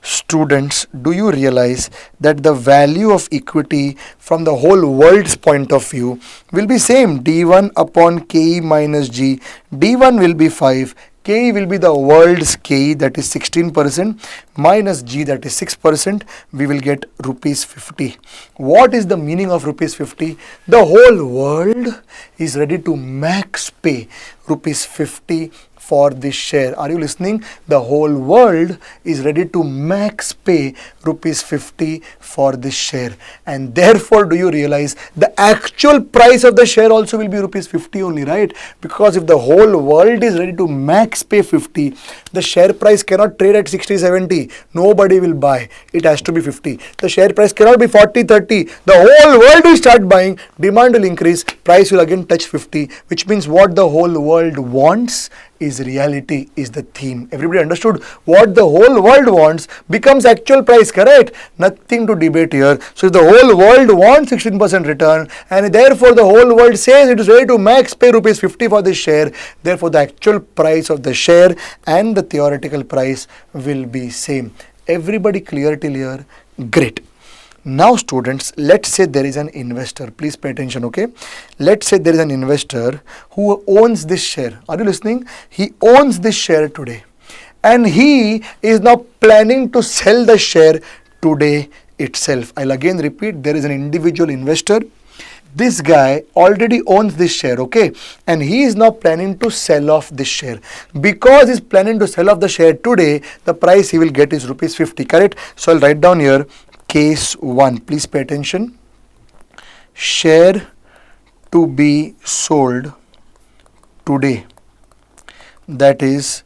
Speaker 1: Students, do you realize that the value of equity from the whole world's point of view will be same, D1 upon KE minus G. D1 will be 5. K will be the world's K, that is 16%, minus G, that is 6%. We will get rupees 50. What is the meaning of rupees 50? The whole world is ready to max pay rupees 50 for this share. Are you listening? The whole world is ready to max pay rupees 50 for this share. And therefore, do you realize the actual price of the share also will be rupees 50 only, right? Because if the whole world is ready to max pay 50, the share price cannot trade at 60, 70. Nobody will buy. It has to be 50. The share price cannot be 40, 30. The whole world will start buying. Demand will increase. Price will again touch 50, which means what the whole world wants is reality is the theme. Everybody understood what the whole world wants becomes actual price, correct? Nothing to debate here. So if the whole world wants 16% return and therefore the whole world says it is ready to max pay rupees 50 for this share, therefore the actual price of the share and the theoretical price will be same. Everybody clear till here? Great. Now students, let's say there is an investor. Please pay attention, okay? Let's say there is an investor who owns this share. Are you listening? He owns this share today. And he is now planning to sell the share today itself. I'll again repeat, there is an individual investor. This guy already owns this share, okay? And he is now planning to sell off this share. Because he's planning to sell off the share today, the price he will get is rupees 50, correct? So I'll write down here, case 1. Please pay attention. Share to be sold today. That is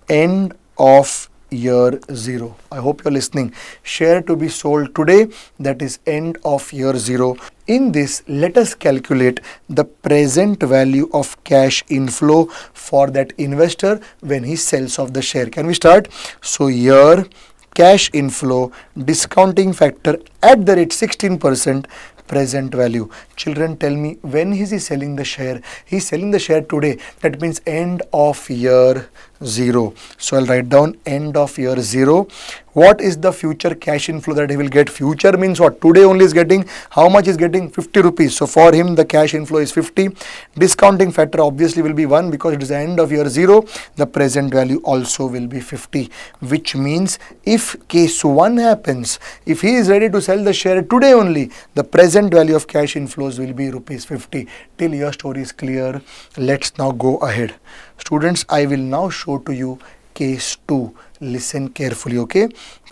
Speaker 1: end of year 0. I hope you're listening. Share to be sold today, that is end of year 0. In this, let us calculate the present value of cash inflow for that investor when he sells off the share. Can we start? So here, cash inflow, discounting factor at the rate 16%, present value. Children, tell me, when is he selling the share? He's selling the share today. That means end of year 0. So I'll write down end of year 0. What is the future cash inflow that he will get? Future means what? Today only is getting, how much is getting? 50 rupees. So for him the cash inflow is 50. Discounting factor obviously will be 1 because it is the end of year 0. The present value also will be 50. Which means if case 1 happens, if he is ready to sell the share today only, the present value of cash inflows will be rupees 50. Till your story is clear, let's now go ahead. Students, I will now show to you case 2. Listen carefully, okay?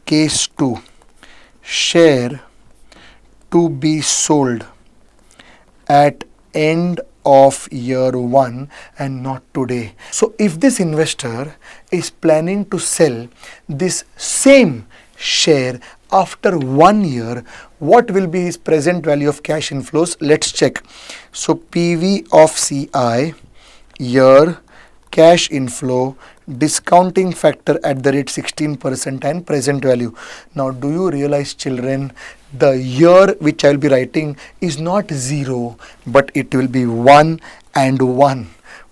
Speaker 1: Case 2. Share to be sold at end of year 1 and not today. So if this investor is planning to sell this same share after 1 year, what will be his present value of cash inflows? Let's check. So PV of CI, year, cash inflow, discounting factor at the rate 16% and present value. Now do you realize, children, the year which I will be writing is not 0 but it will be 1 and 1.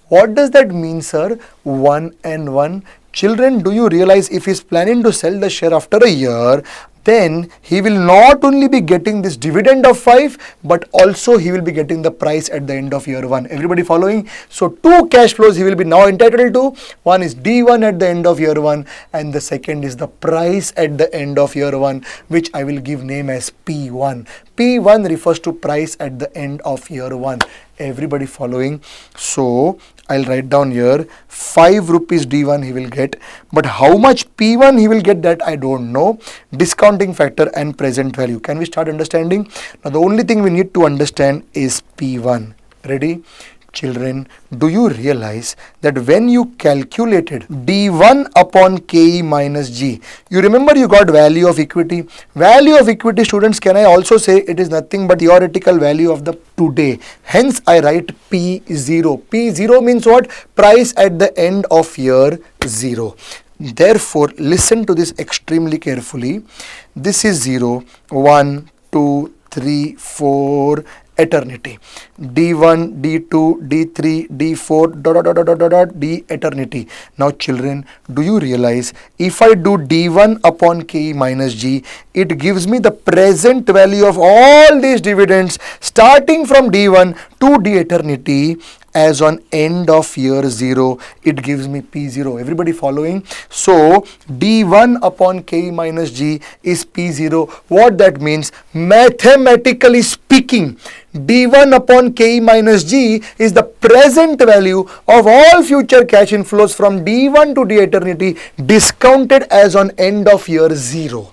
Speaker 1: What does that mean, sir? 1 and 1. Children, do you realize if he is planning to sell the share after a year, then he will not only be getting this dividend of 5, but also he will be getting the price at the end of year 1. Everybody following? So 2 cash flows he will be now entitled to. One is D1 at the end of year 1 and the second is the price at the end of year 1, which I will give name as P1. P1 refers to price at the end of year 1. Everybody following? So I'll write down here 5 rupees D1 he will get, but how much P1 he will get, that I don't know. Discounting factor and present value. Can we start understanding? Now the only thing we need to understand is P1. Ready? Children, do you realize that when you calculated D1 upon KE minus G, you remember you got value of equity? Value of equity, students, can I also say it is nothing but theoretical value of the today. Hence I write P0. P0 means what? Price at the end of year 0. Therefore, listen to this extremely carefully. This is 0, 1, 2, 3, 4, eternity. D1, D2, D3, D4, dot, dot, dot, dot, dot, dot, D eternity. Now children, do you realize if I do D1 upon K minus G, it gives me the present value of all these dividends starting from D1 to D eternity. As on end of year 0, it gives me P0. Everybody following? So D1 upon K minus G is P0. What that means? Mathematically speaking, D1 upon K minus G is the present value of all future cash inflows from D1 to D eternity discounted as on end of year 0.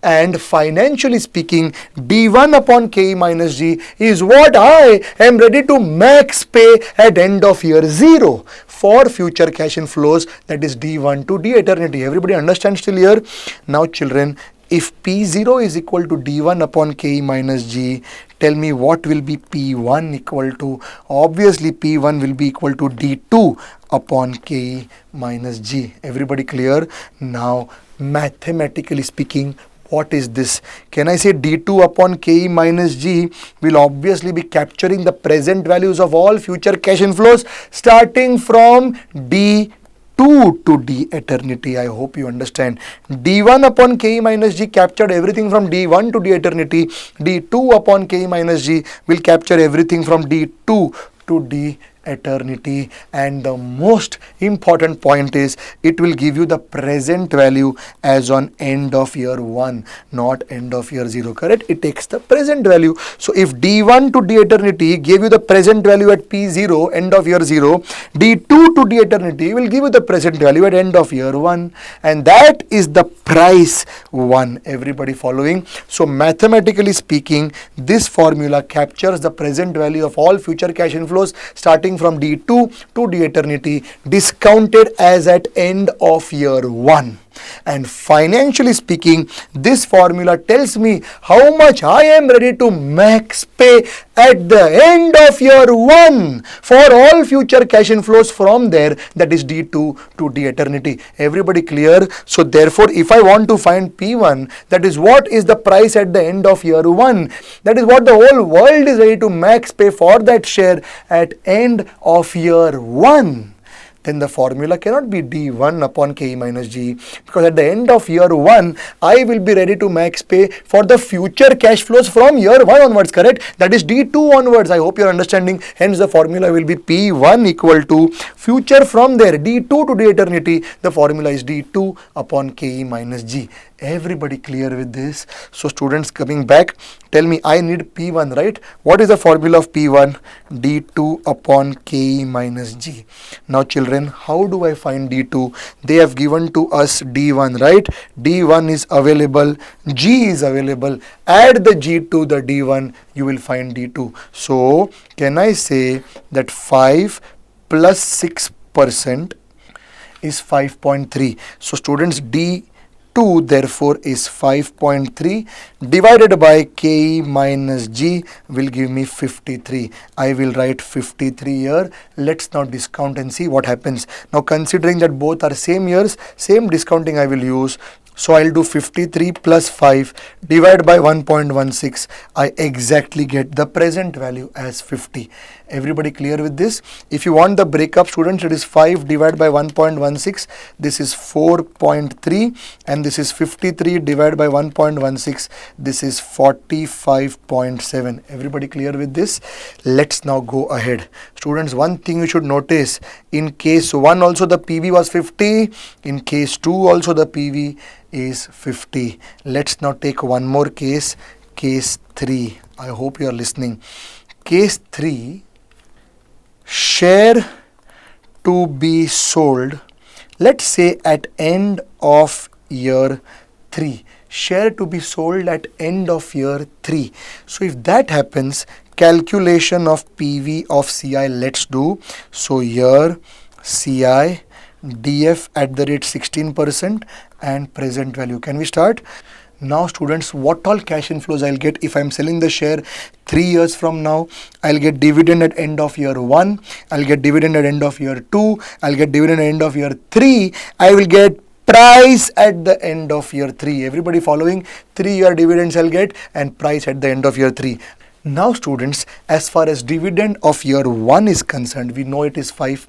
Speaker 1: And financially speaking, D1 upon K minus G is what I am ready to max pay at end of year 0 for future cash inflows, that is D1 to D eternity. Everybody understands till here? Now children, if P0 is equal to D1 upon Ke minus G, tell me what will be P1 equal to? Obviously P1 will be equal to D2 upon Ke minus G. Everybody clear? Now mathematically speaking, what is this? Can I say D2 upon Ke minus G will obviously be capturing the present values of all future cash inflows starting from D2 to D eternity. I hope you understand. D1 upon Ke minus G captured everything from D1 to D eternity. D2 upon Ke minus G will capture everything from D2 to D eternity. And the most important point is it will give you the present value as on end of year 1, not end of year 0, correct? It takes the present value. So if D1 to D eternity gave you the present value at P0 end of year 0, D2 to D eternity will give you the present value at end of year 1, and that is the price 1. Everybody following? So mathematically speaking, this formula captures the present value of all future cash inflows starting from D2 to D eternity, discounted as at end of year 1. And financially speaking, this formula tells me how much I am ready to max pay at the end of year 1 for all future cash inflows from there, that is D2 to D eternity. Everybody clear? So therefore, if I want to find P1, that is what is the price at the end of year 1. That is what the whole world is ready to max pay for that share at end of year 1. Then the formula cannot be D1 upon Ke minus G, because at the end of year 1, I will be ready to max pay for the future cash flows from year 1 onwards, correct? That is D2 onwards. I hope you are understanding. Hence the formula will be P1 equal to future from there, D2 to D eternity. The formula is D2 upon Ke minus G. Everybody clear with this? So students, coming back, tell me, I need P1, right? What is the formula of P1? D2 upon Ke minus G. Now children, how do I find D2? They have given to us D1, right? D1 is available, G is available. Add the G to the D1, you will find D2. So can I say that 5 plus 6% is 5.3. So students, D2 therefore is 5.3 divided by Ke minus G will give me 53. I will write 53 here. Let's now discount and see what happens. Now considering that both are same years, same discounting I will use. So I'll do 53 plus 5 divided by 1.16. I exactly get the present value as 50. Everybody clear with this? If you want the breakup, students, it is 5 divided by 1.16. This is 4.3, and this is 53 divided by 1.16. This is 45.7. Everybody clear with this? Let's now go ahead. Students, one thing you should notice, in case 1 also the PV was 50. In case 2 also the PV is 50. Let's now take one more case, case 3. I hope you are listening. Case 3, share to be sold, let's say at end of year 3. Share to be sold at end of year 3. So if that happens, calculation of PV of CI let's do. So here CI DF at the rate 16% and present value. Can we start? Now students, what all cash inflows I'll get if I'm selling the share 3 years from now? I'll get dividend at end of year 1, I'll get dividend at end of year 2, I'll get dividend at end of year 3, I will get price at the end of year 3. Everybody following? 3-year dividends I'll get and price at the end of year 3. Now students, as far as dividend of year 1 is concerned, we know it is 5.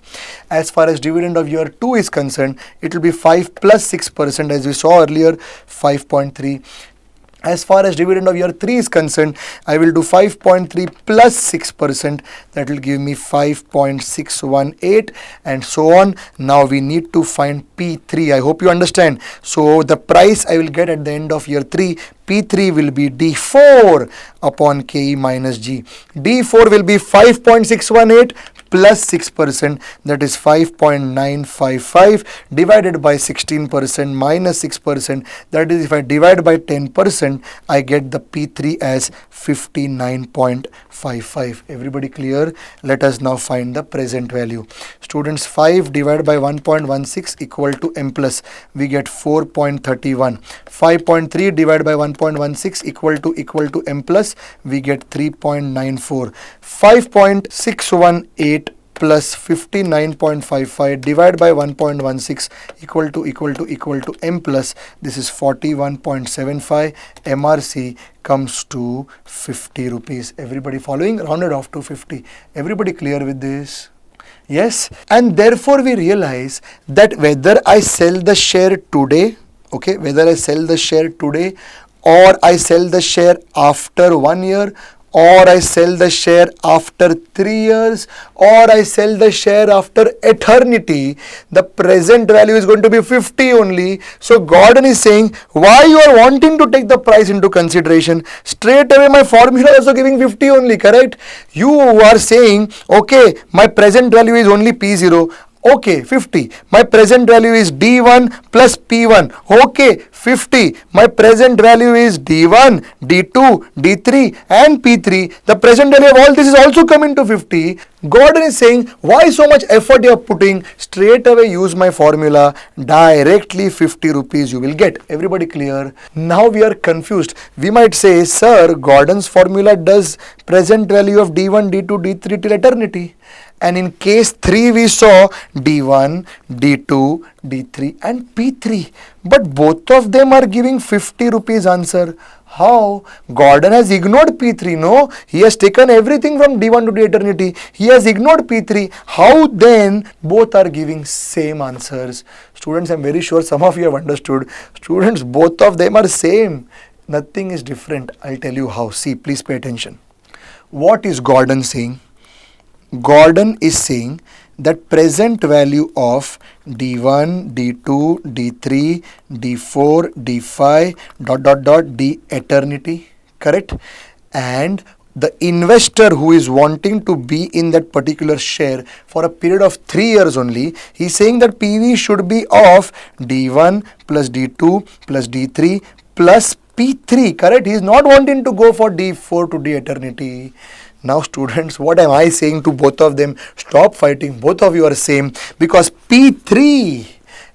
Speaker 1: As far as dividend of year 2 is concerned, it will be 5 plus 6%, as we saw earlier, 5.3. As far as dividend of year 3 is concerned, I will do 5.3 plus 6%, that will give me 5.618 and so on. Now we need to find P3. I hope you understand. So the price I will get at the end of year 3, P3 will be D4 upon Ke minus G. D4 will be 5.618 plus 6%, that is 5.955, divided by 16% minus 6%, that is if I divide by 10%, I get the P3 as 59.55. Everybody clear? Let us now find the present value. Students, 5 divided by 1.16 equal to m plus, we get 4.31. 5.3 divided by 1.16 equal to m plus, we get 3.94. 5.618 plus 59.55 divided by 1.16 equal to m plus, this is 41.75. MRC comes to 50 rupees. Everybody following? Rounded off to 50. Everybody clear with this? Yes. And therefore we realize that whether I sell the share today, okay, whether I sell the share today or I sell the share after 1 year, or I sell the share after 3 years, or I sell the share after eternity, the present value is going to be 50 only. So Gordon is saying, why you are wanting to take the price into consideration? Straight away my formula is also giving 50 only, correct? You are saying, okay, my present value is only P0. Okay, 50. My present value is D1 plus P1. Okay, 50. My present value is D1, D2, D3 and P3. The present value of all this is also coming to 50. Gordon is saying, why so much effort you are putting? Straight away use my formula. Directly 50 rupees you will get. Everybody clear? Now we are confused. We might say, sir, Gordon's formula does present value of D1, D2, D3 till eternity. And in case 3 we saw D1, D2, D3 and P3. But both of them are giving 50 rupees answer. How? Gordon has ignored P3, no? He has taken everything from D1 to D eternity. He has ignored P3. How then both are giving same answers? Students, I am very sure some of you have understood. Students, both of them are same. Nothing is different. I'll tell you how. See, please pay attention. What is Gordon saying? Gordon is saying that present value of D1, D2, D3, D4, D5, D eternity, correct? And the investor who is wanting to be in that particular share for a period of 3 years only, he is saying that PV should be of D1 plus D2 plus D3 plus P3, correct? He is not wanting to go for D4 to D eternity. Now students, what am I saying to both of them? Stop fighting. Both of you are same, because P3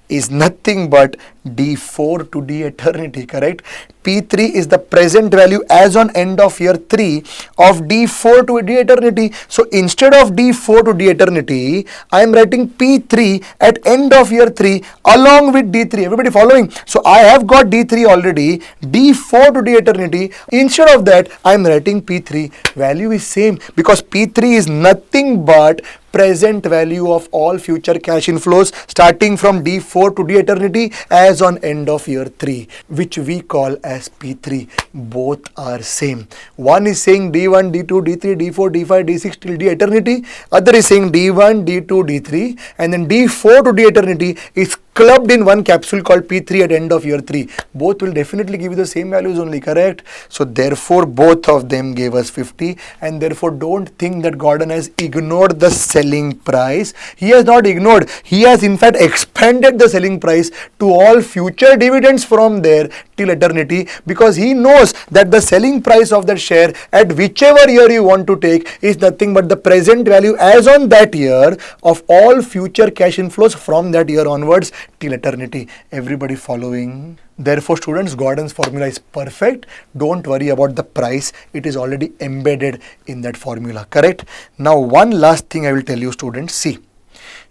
Speaker 1: is nothing but D4 to D eternity, correct? P3 is the present value as on end of year 3 of D4 to D eternity. So instead of D4 to D eternity, I am writing P3 at end of year 3 along with D3. Everybody following? So I have got D3 already, D4 to D eternity. Instead of that, I am writing P3. Value is same, because P3 is nothing but present value of all future cash inflows starting from D4 to D eternity as on end of year 3, which we call as P3. Both are same. One is saying D1, D2, D3, D4, D5, D6 till D eternity. Other is saying D1, D2, D3, and then D4 to D eternity is clubbed in one capsule called P3 at end of year 3. Both will definitely give you the same values only, correct? So therefore both of them gave us 50, and therefore don't think that Gordon has ignored the selling price. He has not ignored. He has in fact expanded the selling price to all future dividends from there till eternity, because he knows that the selling price of that share at whichever year you want to take is nothing but the present value as on that year of all future cash inflows from that year onwards till eternity. Everybody following? Therefore students, Gordon's formula is perfect. Don't worry about the price. It is already embedded in that formula, correct? Now one last thing I will tell you students. See,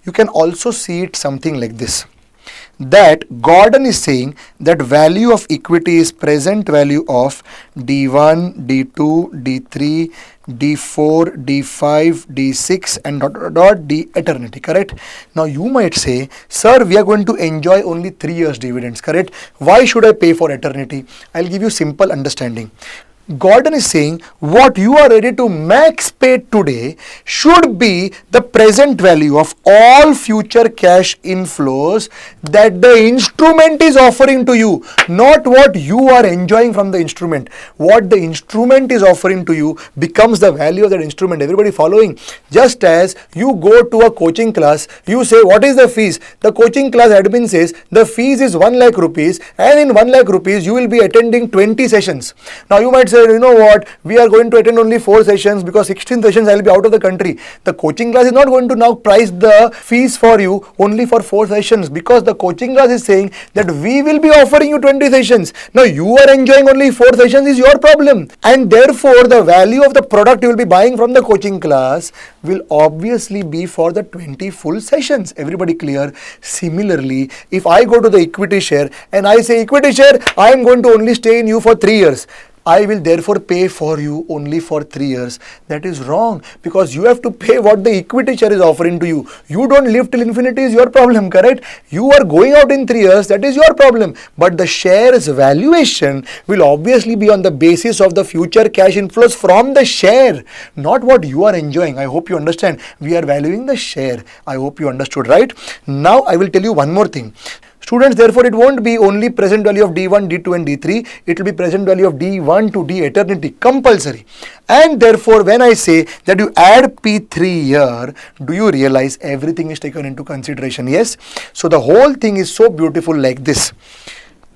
Speaker 1: you can also see it something like this, that Gordon is saying that value of equity is present value of D1, D2, D3, D4, D5, D6 and D eternity, correct? Now you might say, sir, we are going to enjoy only 3 years dividends, correct? Why should I pay for eternity? I'll give you simple understanding. Gordon is saying what you are ready to max pay today should be the present value of all future cash inflows that the instrument is offering to you, not what you are enjoying from the instrument. What the instrument is offering to you becomes the value of that instrument. Everybody following? Just as you go to a coaching class, you say what is the fees? The coaching class admin says the fees is 1 lakh rupees, and in 1 lakh rupees you will be attending 20 sessions. Now you might say, you know what, we are going to attend only 4 sessions because 16 sessions I will be out of the country. The coaching class is not going to now price the fees for you only for 4 sessions, because the coaching class is saying that we will be offering you 20 sessions. Now you are enjoying only 4 sessions is your problem, and therefore the value of the product you will be buying from the coaching class will obviously be for the 20 full sessions. Everybody clear? Similarly, if I go to the equity share and I say, equity share, I am going to only stay in you for 3 years, I will therefore pay for you only for 3 years. That is wrong, because you have to pay what the equity share is offering to you. You don't live till infinity is your problem, correct? You are going out in 3 years, that is your problem. But the share's valuation will obviously be on the basis of the future cash inflows from the share, not what you are enjoying. I hope you understand. We are valuing the share. I hope you understood, right? Now I will tell you one more thing. Students, therefore, it won't be only present value of D1, D2 and D3. It will be present value of D1 to D eternity, compulsory. And therefore, when I say that you add P3 here, do you realize everything is taken into consideration? Yes. So the whole thing is so beautiful like this.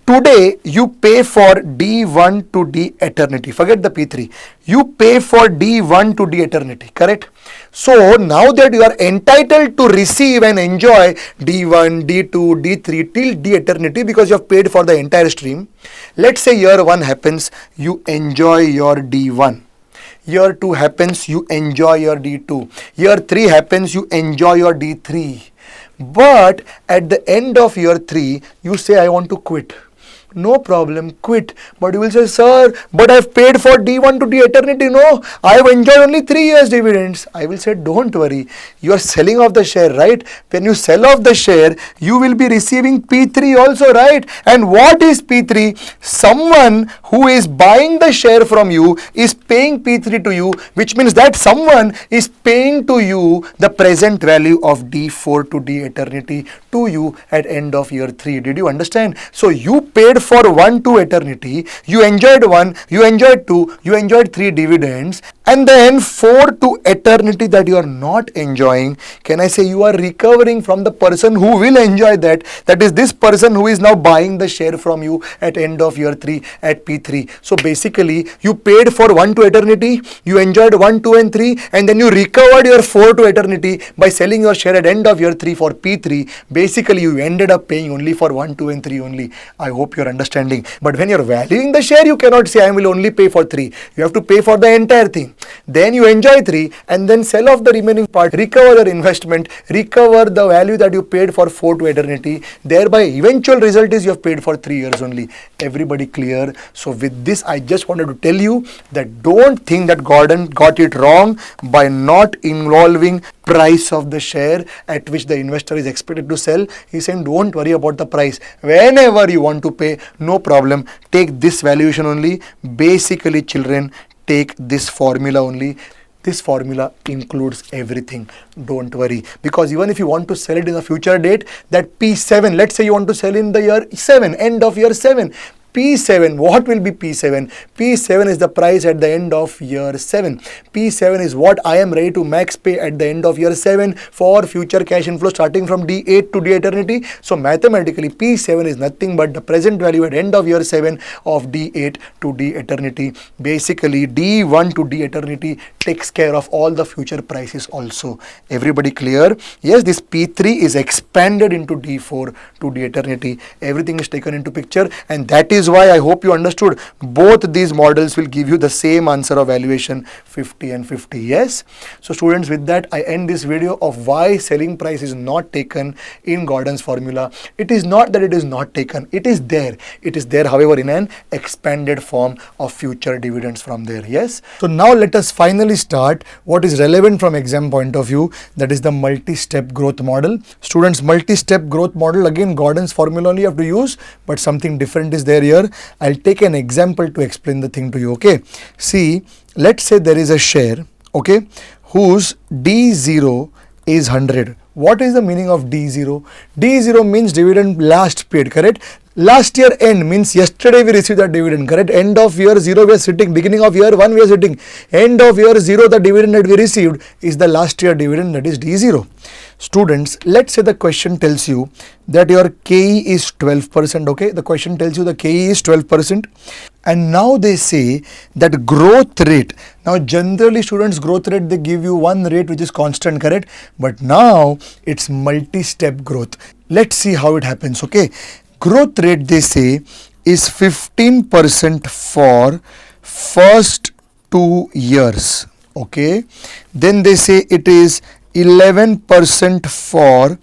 Speaker 1: Today, you pay for D1 to D eternity. Forget the P3. You pay for D1 to D eternity, correct? So, now that you are entitled to receive and enjoy D1, D2, D3 till D eternity because you have paid for the entire stream. Let's say year 1 happens, you enjoy your D1. Year 2 happens, you enjoy your D2. Year 3 happens, you enjoy your D3. But at the end of year 3, you say, I want to quit. No problem, quit. But you will say, sir, but I've paid for D1 to D eternity. No, I've enjoyed only 3 years dividends. I will say, don't worry. You are selling off the share, right? When you sell off the share, you will be receiving P3 also, right? And what is P3? Someone who is buying the share from you is paying P3 to you, which means that someone is paying to you the present value of D4 to D eternity to you at end of year 3. Did you understand? So you paid for 1 to eternity, you enjoyed 1, you enjoyed 2, you enjoyed 3 dividends, and then 4 to eternity that you are not enjoying. Can I say you are recovering from the person who will enjoy that? That is this person who is now buying the share from you at end of year 3 at P3. So basically, you paid for 1 to eternity, you enjoyed 1, 2 and 3, and then you recovered your 4 to eternity by selling your share at end of year 3 for P3. Basically, you ended up paying only for 1, 2 and 3 only. I hope you're understanding. But when you're valuing the share, you cannot say I will only pay for 3. You have to pay for the entire thing. Then you enjoy 3 and then sell off the remaining part, recover your investment, recover the value that you paid for 4 to eternity. Thereby, eventual result is you have paid for 3 years only. Everybody clear? So with this, I just wanted to tell you that don't think that Gordon got it wrong by not involving price of the share at which the investor is expected to sell. He's saying don't worry about the price. Whenever you want to pay, no problem. Take this valuation only. Basically, children, take this formula only. This formula includes everything. Don't worry. Because even if you want to sell it in a future date, that P7, let's say you want to sell in the year 7, end of year 7. P7, what will be P7? P7 is the price at the end of year 7. P7 is what I am ready to max pay at the end of year 7 for future cash inflow starting from D8 to D eternity. So mathematically, P7 is nothing but the present value at end of year 7 of D8 to D eternity. Basically, D1 to D eternity takes care of all the future prices also. Everybody clear? Yes, this P3 is expanded into D4 to D eternity. Everything is taken into picture, and that is why I hope you understood both these models will give you the same answer of valuation 50 and 50. Yes. So students, with that I end this video of why selling price is not taken in Gordon's formula. It is not that it is not taken. It is there. It is there, however, in an expanded form of future dividends from there. Yes. So now let us finally start what is relevant from exam point of view, that is the multi-step growth model. Students, multi-step growth model, again Gordon's formula only you have to use, but something different is there here. here. I'll take an example to explain the thing to you, okay? See, let's say there is a share, okay, whose D0 is 100. What is the meaning of D0? D0 means dividend last paid, correct? Last year end means yesterday we received that dividend, correct? End of year 0 we are sitting, beginning of year 1 we are sitting. End of year 0 the dividend that we received is the last year dividend, that is D0. Students, let's say the question tells you that your KE is 12%, okay? The question tells you the KE is 12%. And now they say that growth rate, now generally students growth rate they give you one rate which is constant, correct? But now it's multi-step growth. Let's see how it happens, okay? Growth rate they say is 15% for first 2 years, okay? Then they say it is 11% for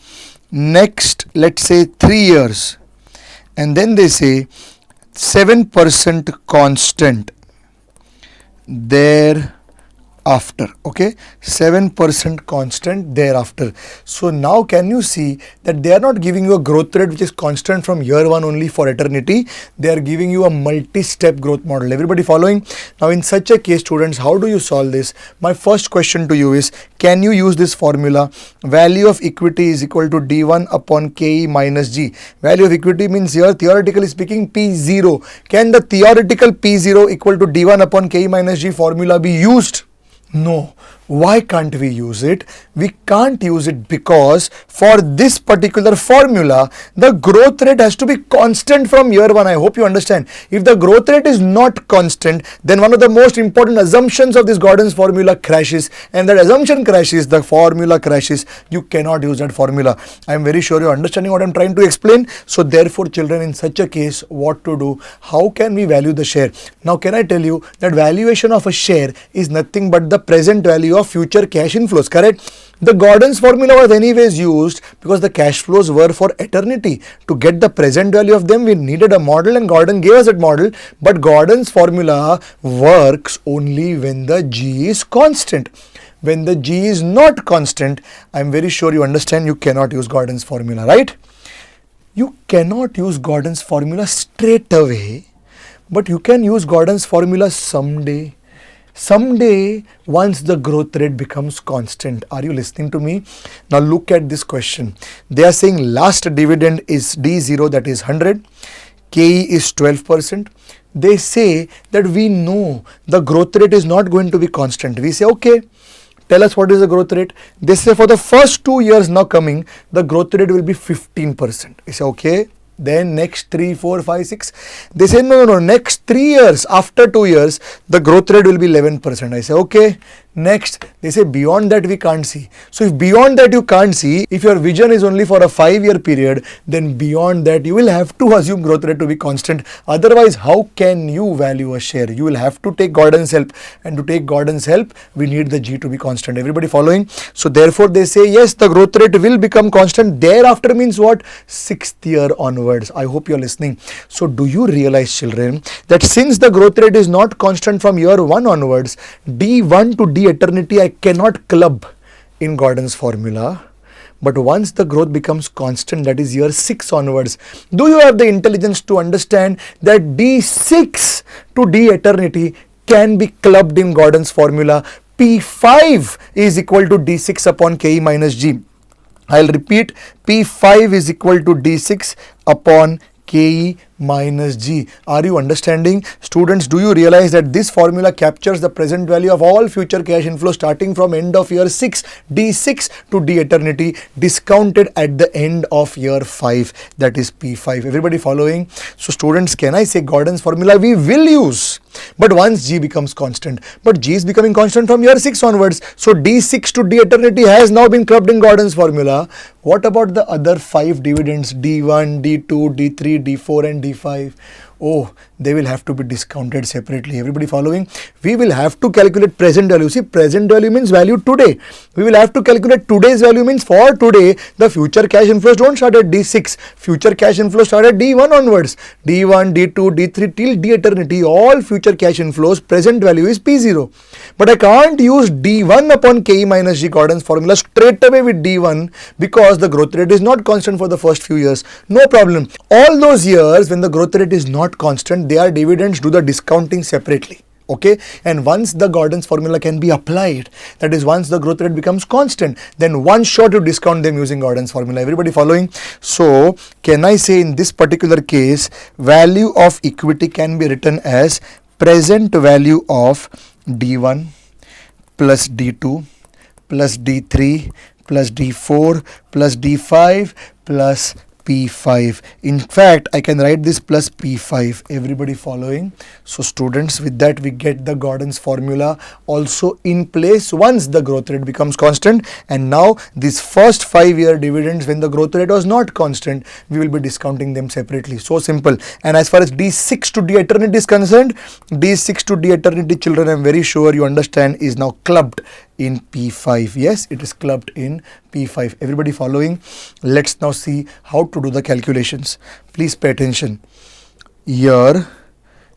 Speaker 1: next, let's say 3 years, and then they say 7% constant thereafter, okay? 7% constant thereafter. So now can you see that they are not giving you a growth rate which is constant from year 1 only for eternity. They are giving you a multi-step growth model. Everybody following? Now in such a case, students, how do you solve this? My first question to you is, can you use this formula? Value of equity is equal to D1 upon KE minus G. Value of equity means here theoretically speaking P0. Can the theoretical P0 equal to D1 upon KE minus G formula be used? No. Why can't we use it? We can't use it because for this particular formula, the growth rate has to be constant from year 1. I hope you understand. If the growth rate is not constant, then one of the most important assumptions of this Gordon's formula crashes, and that assumption crashes, the formula crashes. You cannot use that formula. I am very sure you are understanding what I am trying to explain. So therefore, children, in such a case, what to do? How can we value the share? Now, can I tell you that valuation of a share is nothing but the present value of future cash inflows, correct? The Gordon's formula was anyways used because the cash flows were for eternity. To get the present value of them, we needed a model, and Gordon gave us that model. But Gordon's formula works only when the G is constant. When the G is not constant, I am very sure you understand you cannot use Gordon's formula, right? You cannot use Gordon's formula straight away, but you can use Gordon's formula someday. Someday, once the growth rate becomes constant. Are you listening to me? Now look at this question. They are saying last dividend is D0, that is 100. KE is 12%. They say that we know the growth rate is not going to be constant. We say, okay, tell us what is the growth rate. They say for the first 2 years now coming, the growth rate will be 15%. We say, okay. Then next 3, 4, 5, 6. They say, no, next 3 years, after 2 years, the growth rate will be 11%. I say, okay. Next, they say beyond that we can't see. So if beyond that you can't see, if your vision is only for a 5-year period, then beyond that you will have to assume growth rate to be constant. Otherwise, how can you value a share? You will have to take Gordon's help. And to take Gordon's help, we need the G to be constant. Everybody following? So therefore they say, yes, the growth rate will become constant. Thereafter means what? 6th year onwards. I hope you are listening. So do you realize, children, that since the growth rate is not constant from year 1 onwards, D1 to D eternity I cannot club in Gordon's formula. But once the growth becomes constant, that is year 6 onwards, do you have the intelligence to understand that D6 to D eternity can be clubbed in Gordon's formula? P5 is equal to D6 upon KE minus G. I'll repeat, P5 is equal to D6 upon KE minus G. Are you understanding? Students, do you realize that this formula captures the present value of all future cash inflow starting from end of year 6, D6 to D eternity, discounted at the end of year 5, that is P5. Everybody following? So students, can I say Gordon's formula we will use, but once G becomes constant. But G is becoming constant from year 6 onwards. So D6 to D eternity has now been clubbed in Gordon's formula. What about the other 5 dividends, D1, D2, D3, D4 and D5? Oh, they will have to be discounted separately. Everybody following? We will have to calculate present value. See, present value means value today. We will have to calculate today's value, means for today the future cash inflows don't start at D6. Future cash inflows start at D1 onwards. D1, D2, D3 till D eternity. All future cash inflows, present value is P0. But I can't use D1 upon KE minus G, Gordon's formula, straight away with D1 because the growth rate is not constant for the first few years. No problem. All those years when the growth rate is not constant, their dividends do the discounting separately. Okay, and once the Gordon's formula can be applied, that is once the growth rate becomes constant, then one shot you discount them using Gordon's formula. Everybody following? So can I say in this particular case, value of equity can be written as present value of D1 plus D2 plus D3 plus D4 plus D5 plus P5. In fact, I can write this plus P5. Everybody following? So students, with that we get the Gordon's formula also in place once the growth rate becomes constant. And now these first 5-year dividends, when the growth rate was not constant, we will be discounting them separately. So simple. And as far as D6 to D eternity is concerned, D6 to D eternity, children, I am very sure you understand, is now clubbed in P5. Yes, it is clubbed in P5. Everybody following? Let's now see how to do the calculations. Please pay attention. Here,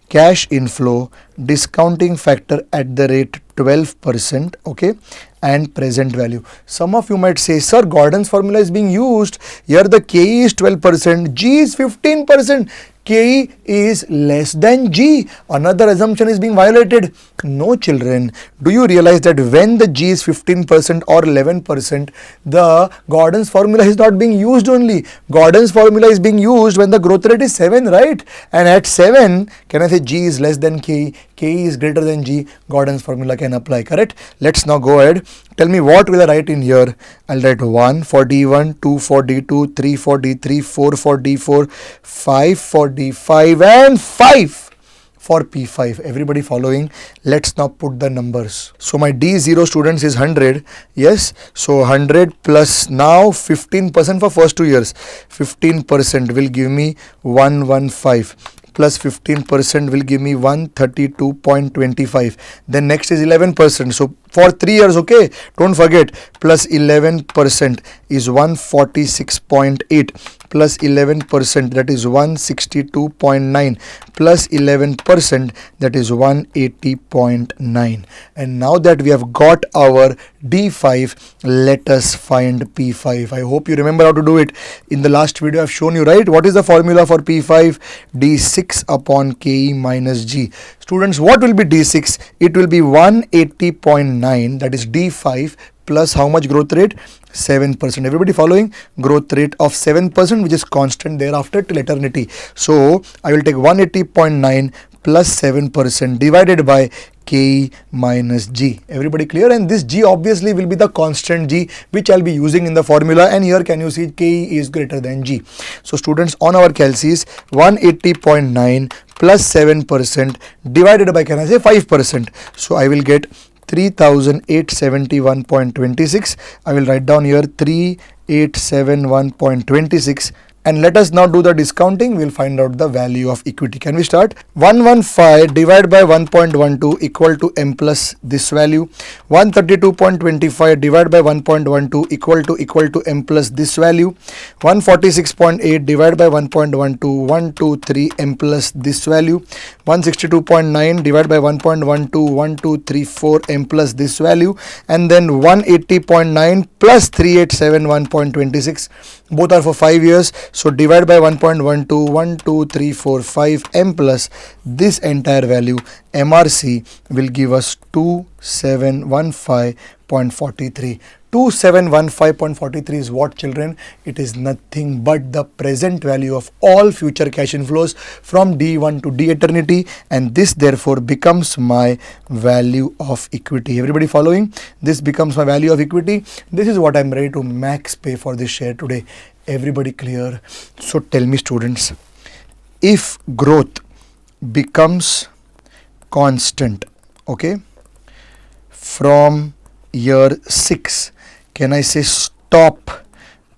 Speaker 1: cash inflow, discounting factor at the rate 12%, okay, and present value. Some of you might say, sir, Gordon's formula is being used. Here the KE is 12%, G is 15%. KE is less than G. Another assumption is being violated. No, children. Do you realize that when the G is 15% or 11%, the Gordon's formula is not being used only. Gordon's formula is being used when the growth rate is 7, right? And at 7, can I say G is less than KE? KE is greater than G. Gordon's formula can apply, correct? Let's now go ahead. Tell me what will I write in here? I'll write 1 for D1, 2 for D2, 3 for D3, 4 for D4, 5 for D5 and 5 for P5. Everybody following? Let's now put the numbers. So my D0 students is 100. Yes. So 100 plus now 15% for first 2 years. 15% will give me 115. Plus 15% will give me 132.25. Then next is 11%. So for 3 years, okay, don't forget, plus 11% is 146.8, plus 11% that is 162.9, plus 11% that is 180.9. And now that we have got our D5, let us find P5. I hope you remember how to do it. In the last video I have shown you, right? What is the formula for P5? D6 upon KE minus G. Students, what will be D6? It will be 180.9, that is D5, plus how much growth rate? 7%. Everybody following? Growth rate of 7%, which is constant thereafter till eternity. So I will take 180.9 plus 7% divided by K minus G. Everybody clear? And this G obviously will be the constant G which I'll be using in the formula, and here can you see K is greater than G. So students, on our calcs, 180.9 plus 7% divided by, can I say, 5%. So I will get 3871.26. I will write down here 3871.26. And let us now do the discounting. We'll find out the value of equity. Can we start? 115 divided by 1.12 equal to m plus this value. 132.25 divided by 1.12 equal to m plus this value. 146.8 divided by 1.12, 123 m plus this value. 162.9 divided by 1.12, 1234 m plus this value. And then 180.9 plus 3871.26. Both are for 5 years. So divide by 1.12, 1, 2, 3, 4, 5 m plus this entire value, MRC, will give us 2715.43. 2715.43 is what, children? It is nothing but the present value of all future cash inflows from D1 to D eternity, and this therefore becomes my value of equity. Everybody following? This becomes my value of equity. This is what I am ready to max pay for this share today. Everybody clear? So tell me, students, if growth becomes constant, okay, from year 6, can I say stop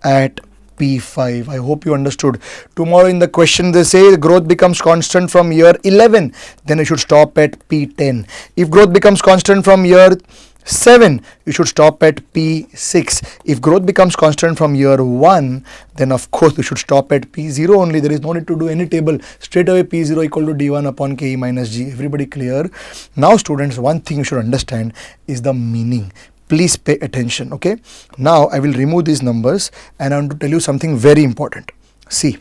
Speaker 1: at P5. I hope you understood. Tomorrow in the question they say growth becomes constant from year 11, then you should stop at P10. If growth becomes constant from year 7, you should stop at P6. If growth becomes constant from year 1, then of course you should stop at P0 only. There is no need to do any table. Straight away P0 equal to D1 upon KE minus G. Everybody clear? Now students, one thing you should understand is the meaning. Please pay attention, okay? Now I will remove these numbers and I want to tell you something very important. See,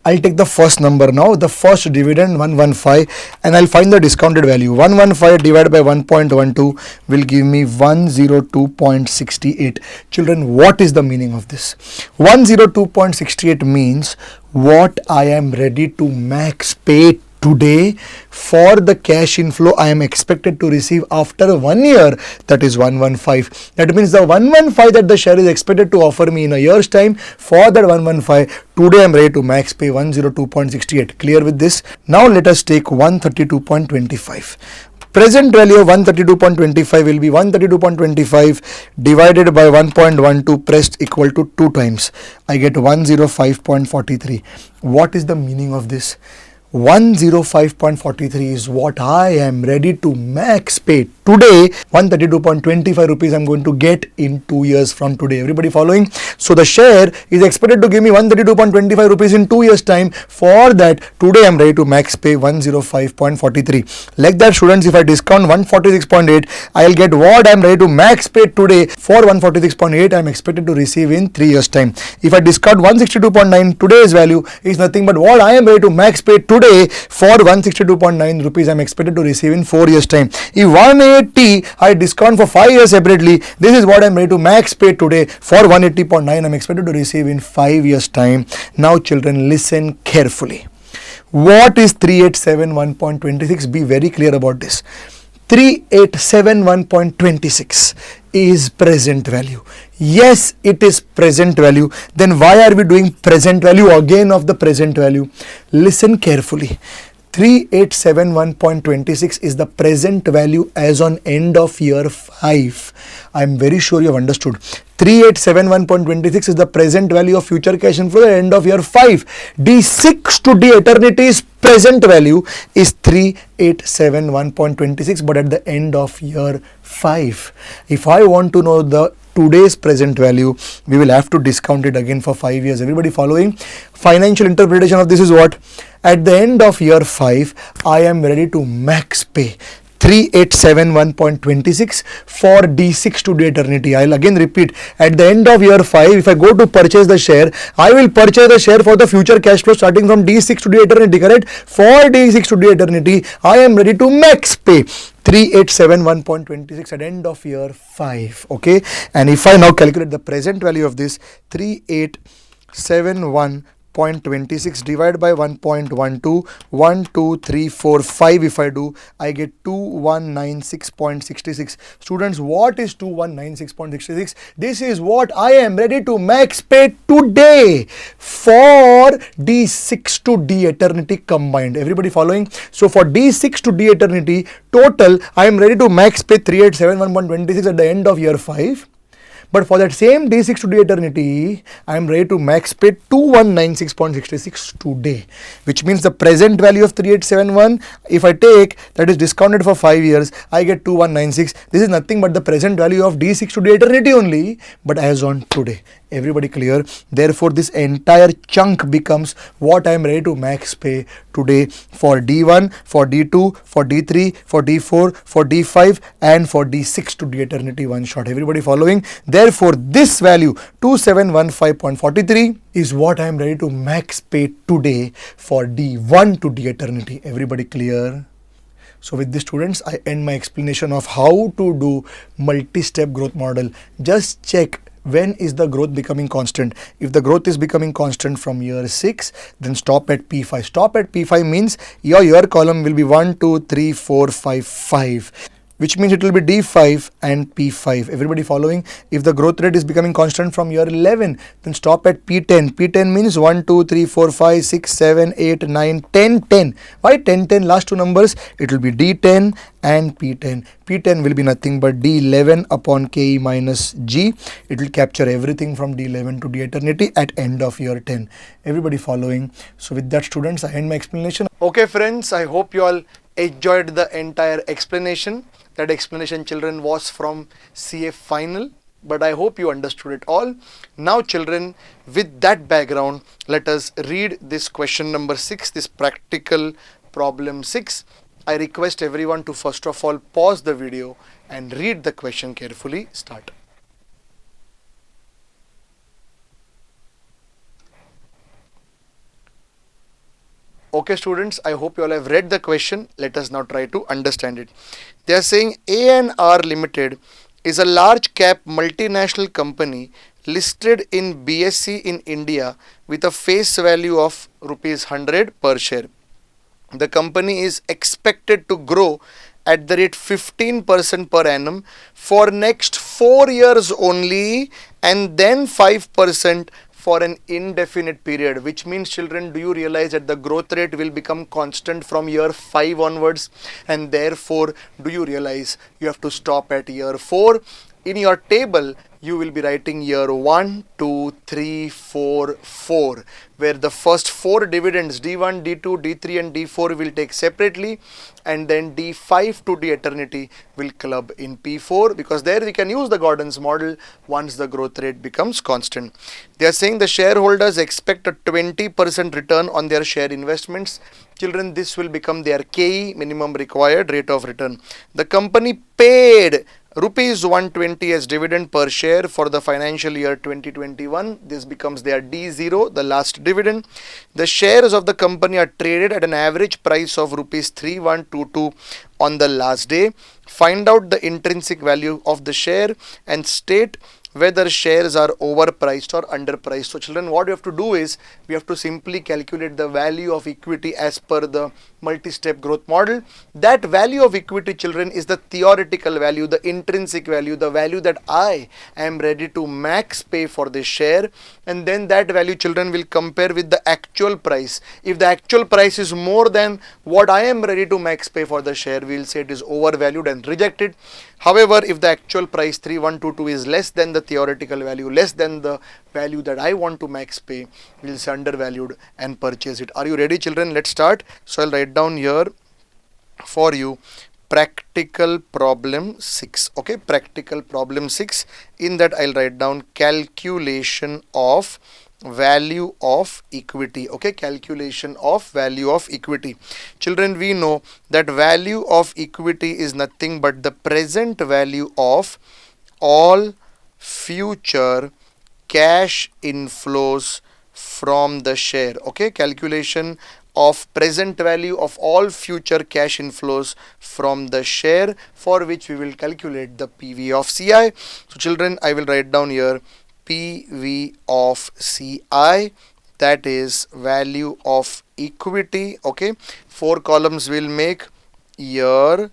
Speaker 1: I'll take the first number now, the first dividend 115, and I'll find the discounted value. 115 divided by 1.12 will give me 102.68. Children, what is the meaning of this? 102.68 means what I am ready to max pay today for the cash inflow I am expected to receive after 1 year, that is 115. That means the 115 that the share is expected to offer me in a year's time, for that 115, today I am ready to max pay 102.68. Clear with this? Now let us take 132.25. Present value of 132.25 will be 132.25 divided by 1.12 pressed equal to 2 times. I get 105.43. What is the meaning of this? 105.43 is what I am ready to max pay today. 132.25 rupees I'm going to get in 2 years from today. Everybody following? So the share is expected to give me 132.25 rupees in 2 years time. For that, today I'm ready to max pay 105.43. Like that, students, if I discount 146.8, I'll get what I'm ready to max pay today for 146.8 I'm expected to receive in 3 years time. If I discount 162.9, today's value is nothing but what I am ready to max pay today for 162.9 rupees I'm expected to receive in 4 years time. If 180 I discount for 5 years separately, this is what I'm ready to max pay today for 180.9 I'm expected to receive in 5 years time. Now children, listen carefully. What is 3871.26? Be very clear about this. 3871.26 is present value. Yes, it is present value. Then why are we doing present value again of the present value? Listen carefully. 3871.26 is the present value as on end of year 5. I am very sure you have understood. 3871.26 is the present value of future cash inflow at the end of year 5. D6 to D eternity is present value is 3871.26, but at the end of year 5. If I want to know the today's present value, we will have to discount it again for 5 years. Everybody following? Financial interpretation of this is what? At the end of year 5, I am ready to max pay 3871.26 for D6 to D eternity. I'll again repeat, at the end of year 5, if I go to purchase the share, I will purchase the share for the future cash flow starting from D6 to D eternity, correct? For D6 to D eternity, I am ready to max pay 3871.26 at end of year 5. Okay, and if I now calculate the present value of this, 3871.26 divided by 1.12, 1, 2, 3, 4, 5, if I do, I get 2196.66. Students, what is 2196.66? This is what I am ready to max pay today for D6 to D eternity combined. Everybody following? So for D6 to D eternity total, I am ready to max pay 3871.26 at the end of year 5. But for that same D6 to D eternity, I am ready to max pay 2196.66 today, which means the present value of 3871, if I take that is discounted for 5 years, I get 2196. This is nothing but the present value of D6 to D eternity only, but as on today. Everybody clear? Therefore, this entire chunk becomes what I am ready to max pay today for D1, for D2, for D3, for D4, for D5 and for D6 to D eternity one shot. Everybody following? Therefore, this value 2715.43 is what I am ready to max pay today for D1 to D eternity. Everybody clear? So with this, students, I end my explanation of how to do multi-step growth model. Just check when is the growth becoming constant. If the growth is becoming constant from year 6, then stop at P5. Stop at P5 means your column will be 1, 2, 3, 4, 5, 5. which means it will be D5 and P5. Everybody following? If the growth rate is becoming constant from year 11, then stop at P10. P10 means 1, 2, 3, 4, 5, 6, 7, 8, 9, 10, 10. Why 10, 10? Last two numbers, it will be D10 and P10. P10 will be nothing but D11 upon KE minus G. It will capture everything from D11 to D eternity at end of year 10. Everybody following? So with that, students, I end my explanation. Okay friends, I hope you all enjoyed the entire explanation. That explanation, children, was from CA final, but I hope you understood it all. Now children, with that background, let us read this question number 6, this practical problem 6. I request everyone to first of all pause the video and read the question carefully. Start. Okay students, I hope you all have read the question. Let us now try to understand it. They are saying A&R Limited is a large cap multinational company listed in BSE in India with a face value of rupees 100 per share. The company is expected to grow at the rate 15% per annum for next 4 years only, and then 5% for an indefinite period. Which means, children, do you realize that the growth rate will become constant from year 5 onwards, and therefore do you realize you have to stop at year 4? In your table, you will be writing year 1, 2, 3, 4, 4, where the first 4 dividends D1, D2, D3 and D4 will take separately, and then D5 to D eternity will club in P4, because there we can use the Gordon's model once the growth rate becomes constant. They are saying the shareholders expect a 20% return on their share investments. Children, this will become their KE, minimum required rate of return. The company paid rupees 120 as dividend per share for the financial year 2021. This becomes their D0, the last dividend. The shares of the company are traded at an average price of rupees 3122 on the last day. Find out the intrinsic value of the share and state whether shares are overpriced or underpriced. So children, what we have to do is we have to simply calculate the value of equity as per the multi-step growth model. That value of equity, children, is the theoretical value, the intrinsic value, the value that I am ready to max pay for this share, and then that value, children, will compare with the actual price. If the actual price is more than what I am ready to max pay for the share, we will say it is overvalued and reject it. However, if the actual price 3122 is less than the theoretical value, less than the value that I want to max pay, we will say undervalued and purchase it. Are you ready, children? Let's start. So I'll write down here for you practical problem 6. Okay, practical problem 6. In that I'll write down calculation of value of equity. Okay, calculation of value of equity. Children, we know that value of equity is nothing but the present value of all future cash inflows from the share. Okay, calculation of present value of all future cash inflows from the share, for which we will calculate the PV of CI. So children, I will write down here PV of CI, that is value of equity. Okay, 4 columns will make year,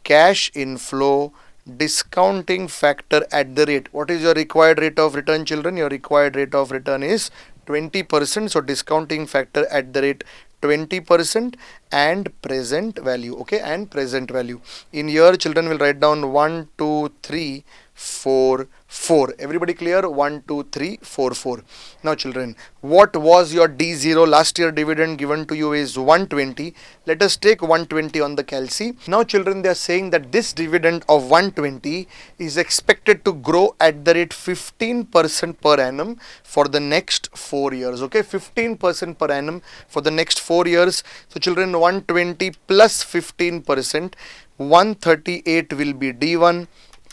Speaker 1: cash inflow, discounting factor at the rate. What is your required rate of return, children? Your required rate of return is 20%. So discounting factor at the rate 20% and present value. Okay, and present value. In here, children will write down 1, 2, 3, 4, 4. Everybody clear? 1, 2, 3, 4, 4. Now children, what was your D0? Last year dividend given to you is 120. Let us take 120 on the calci. Now children, they are saying that this dividend of 120 is expected to grow at the rate 15% per annum for the next 4 years. Okay, 15% per annum for the next 4 years. So children, 120 plus 15%, 138 will be D1,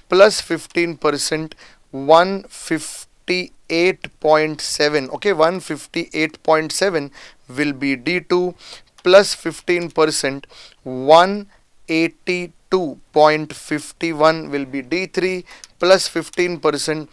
Speaker 1: plus 15%, 158.7. okay, 158.7 will be D2, plus 15%, 182.51 will be D3, plus 15%,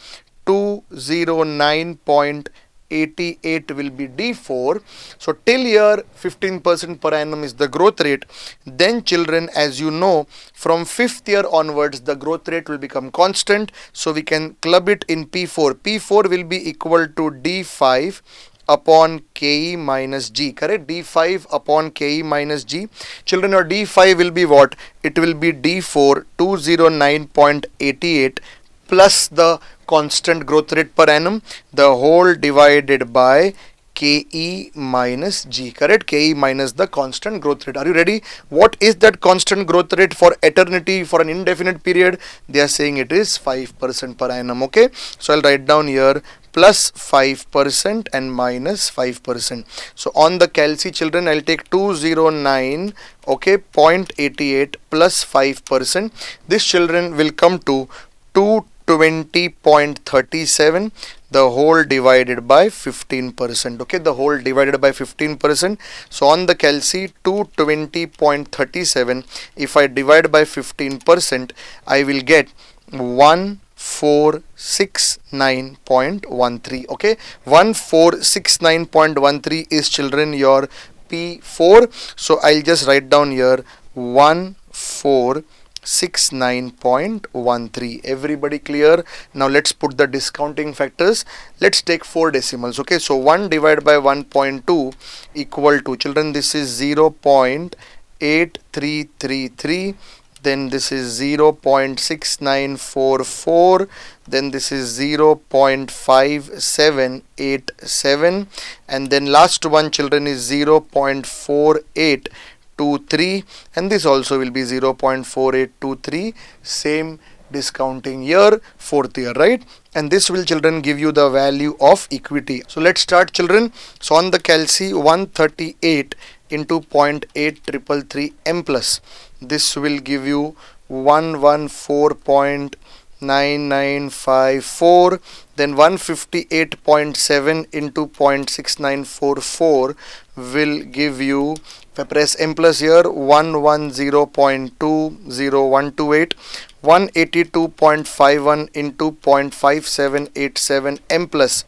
Speaker 1: 209.8 88 will be D4. So till year 15% per annum is the growth rate. Then children, as you know, from 5th year onwards the growth rate will become constant. So we can club it in P4. P4 will be equal to D5 upon Ke minus G, correct? D5 upon Ke minus G. Children, your D5 will be what? It will be D4 209.88 plus the constant growth rate per annum, the whole divided by Ke minus G, correct? Ke minus the constant growth rate. Are you ready? What is that constant growth rate for eternity, for an indefinite period? They are saying it is 5% per annum, okay? So I'll write down here plus 5% and minus 5%. So on the calci, children, I'll take 209, okay, 0.88 plus 5%. This, children, will come to 220.37, the whole divided by 15%, okay, the whole divided by 15%. So on the calci, 220.37, if I divide by 15%, I will get 1469.13, okay. 1469.13 is, children, your P4. So I'll just write down here 1469.13. Everybody clear? Now let's put the discounting factors. Let's take 4 decimals, okay. So 1 divided by 1.2 equal to, children, this is 0.8333, then this is 0.6944, then this is 0.5787, and then last one, children, is 0.4823, and this also will be 0.4823, same discounting year, 4th year, right? And this will, children, give you the value of equity. So let's start, children. So on the calci, 138 into 0.8333 m plus, this will give you 114.9954. then 158.7 into 0.6944 will give you, if I press m plus here, 110.20128. 182.51 into 0.5787 m plus,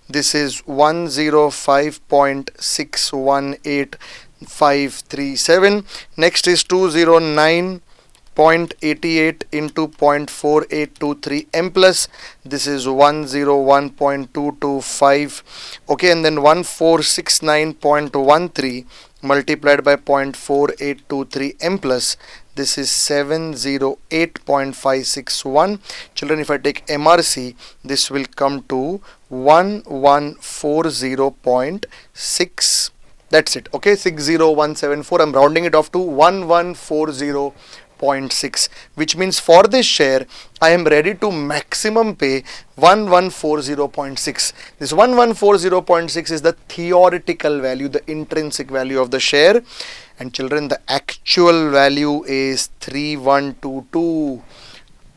Speaker 1: this is 105.618537. next is 209.88 into 0.4823 m plus, this is 101.225, okay. And then 1469.13 multiplied by 0.4823 m plus, this is 708.561. children, if I take MRC, this will come to 1140.6. that's it, okay. 60174. I'm rounding it off to 1140.6, which means for this share I am ready to maximum pay 1140.6. This 1140.6 is the theoretical value, the intrinsic value of the share, and children, the actual value is 3122.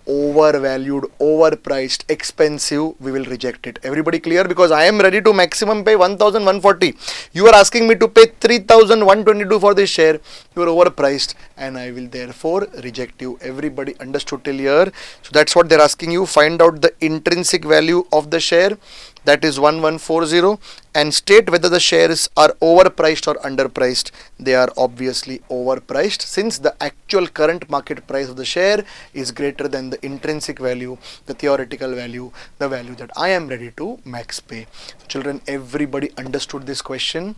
Speaker 1: Overvalued, overpriced, expensive, we will reject it. Everybody clear? Because I am ready to maximum pay 1140. You are asking me to pay 3122 for this share. You are overpriced and I will therefore reject you. Everybody understood till here? So that's what they're asking you. Find out the intrinsic value of the share, that is 1140, and state whether the shares are overpriced or underpriced. They are obviously overpriced, since the actual current market price of the share is greater than the intrinsic value, the theoretical value, the value that I am ready to max pay. So children, everybody understood this question.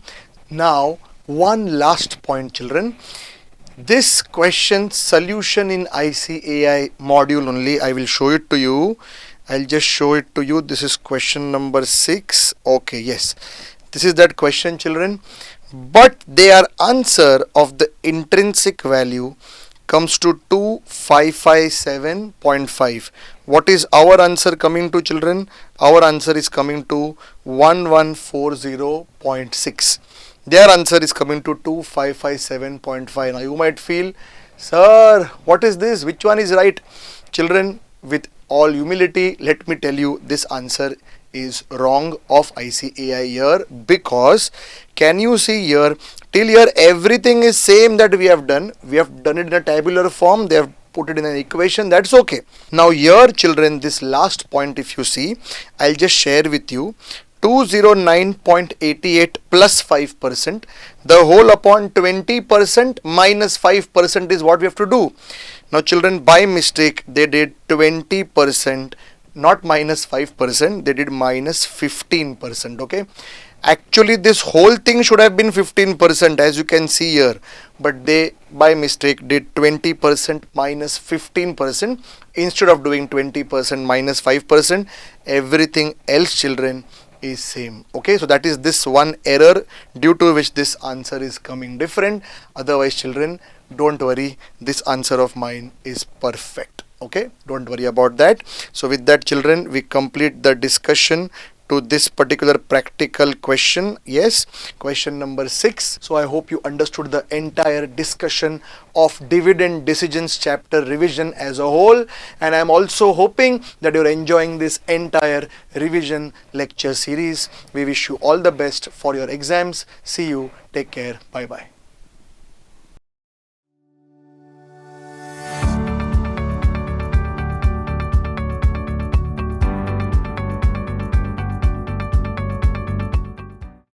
Speaker 1: Now one last point, children. This question solution in ICAI module only, I will show it to you. I'll just show it to you. This is question number 6. Okay, yes, this is that question, children. But their answer of the intrinsic value comes to 2557.5. What is our answer coming to, children? Our answer is coming to 1140.6. Their answer is coming to 2557.5. Now you might feel, sir, what is this? Which one is right? Children, with all humility, let me tell you, this answer is wrong of ICAI here, because can you see here, till here everything is same that we have done. We have done it in a tabular form. They have put it in an equation. That's okay. Now here, children, this last point, if you see, I'll just share with you. 209.88 plus 5%. The whole upon 20% minus 5% is what we have to do. Now children, by mistake they did 20%, not minus 5%, they did minus 15%. Okay, actually this whole thing should have been 15%, as you can see here, but they by mistake did 20% minus 15% instead of doing 20% minus 5%. Everything else, children, is same. Okay, so that is this one error due to which this answer is coming different. Otherwise, children, don't worry, this answer of mine is perfect. Okay, don't worry about that. So with that, children, we complete the discussion to this particular practical question. Yes, question number 6. So I hope you understood the entire discussion of dividend decisions chapter revision as a whole, and I'm also hoping that you're enjoying this entire revision lecture series. We wish you all the best for your exams. See you. Take care. Bye bye.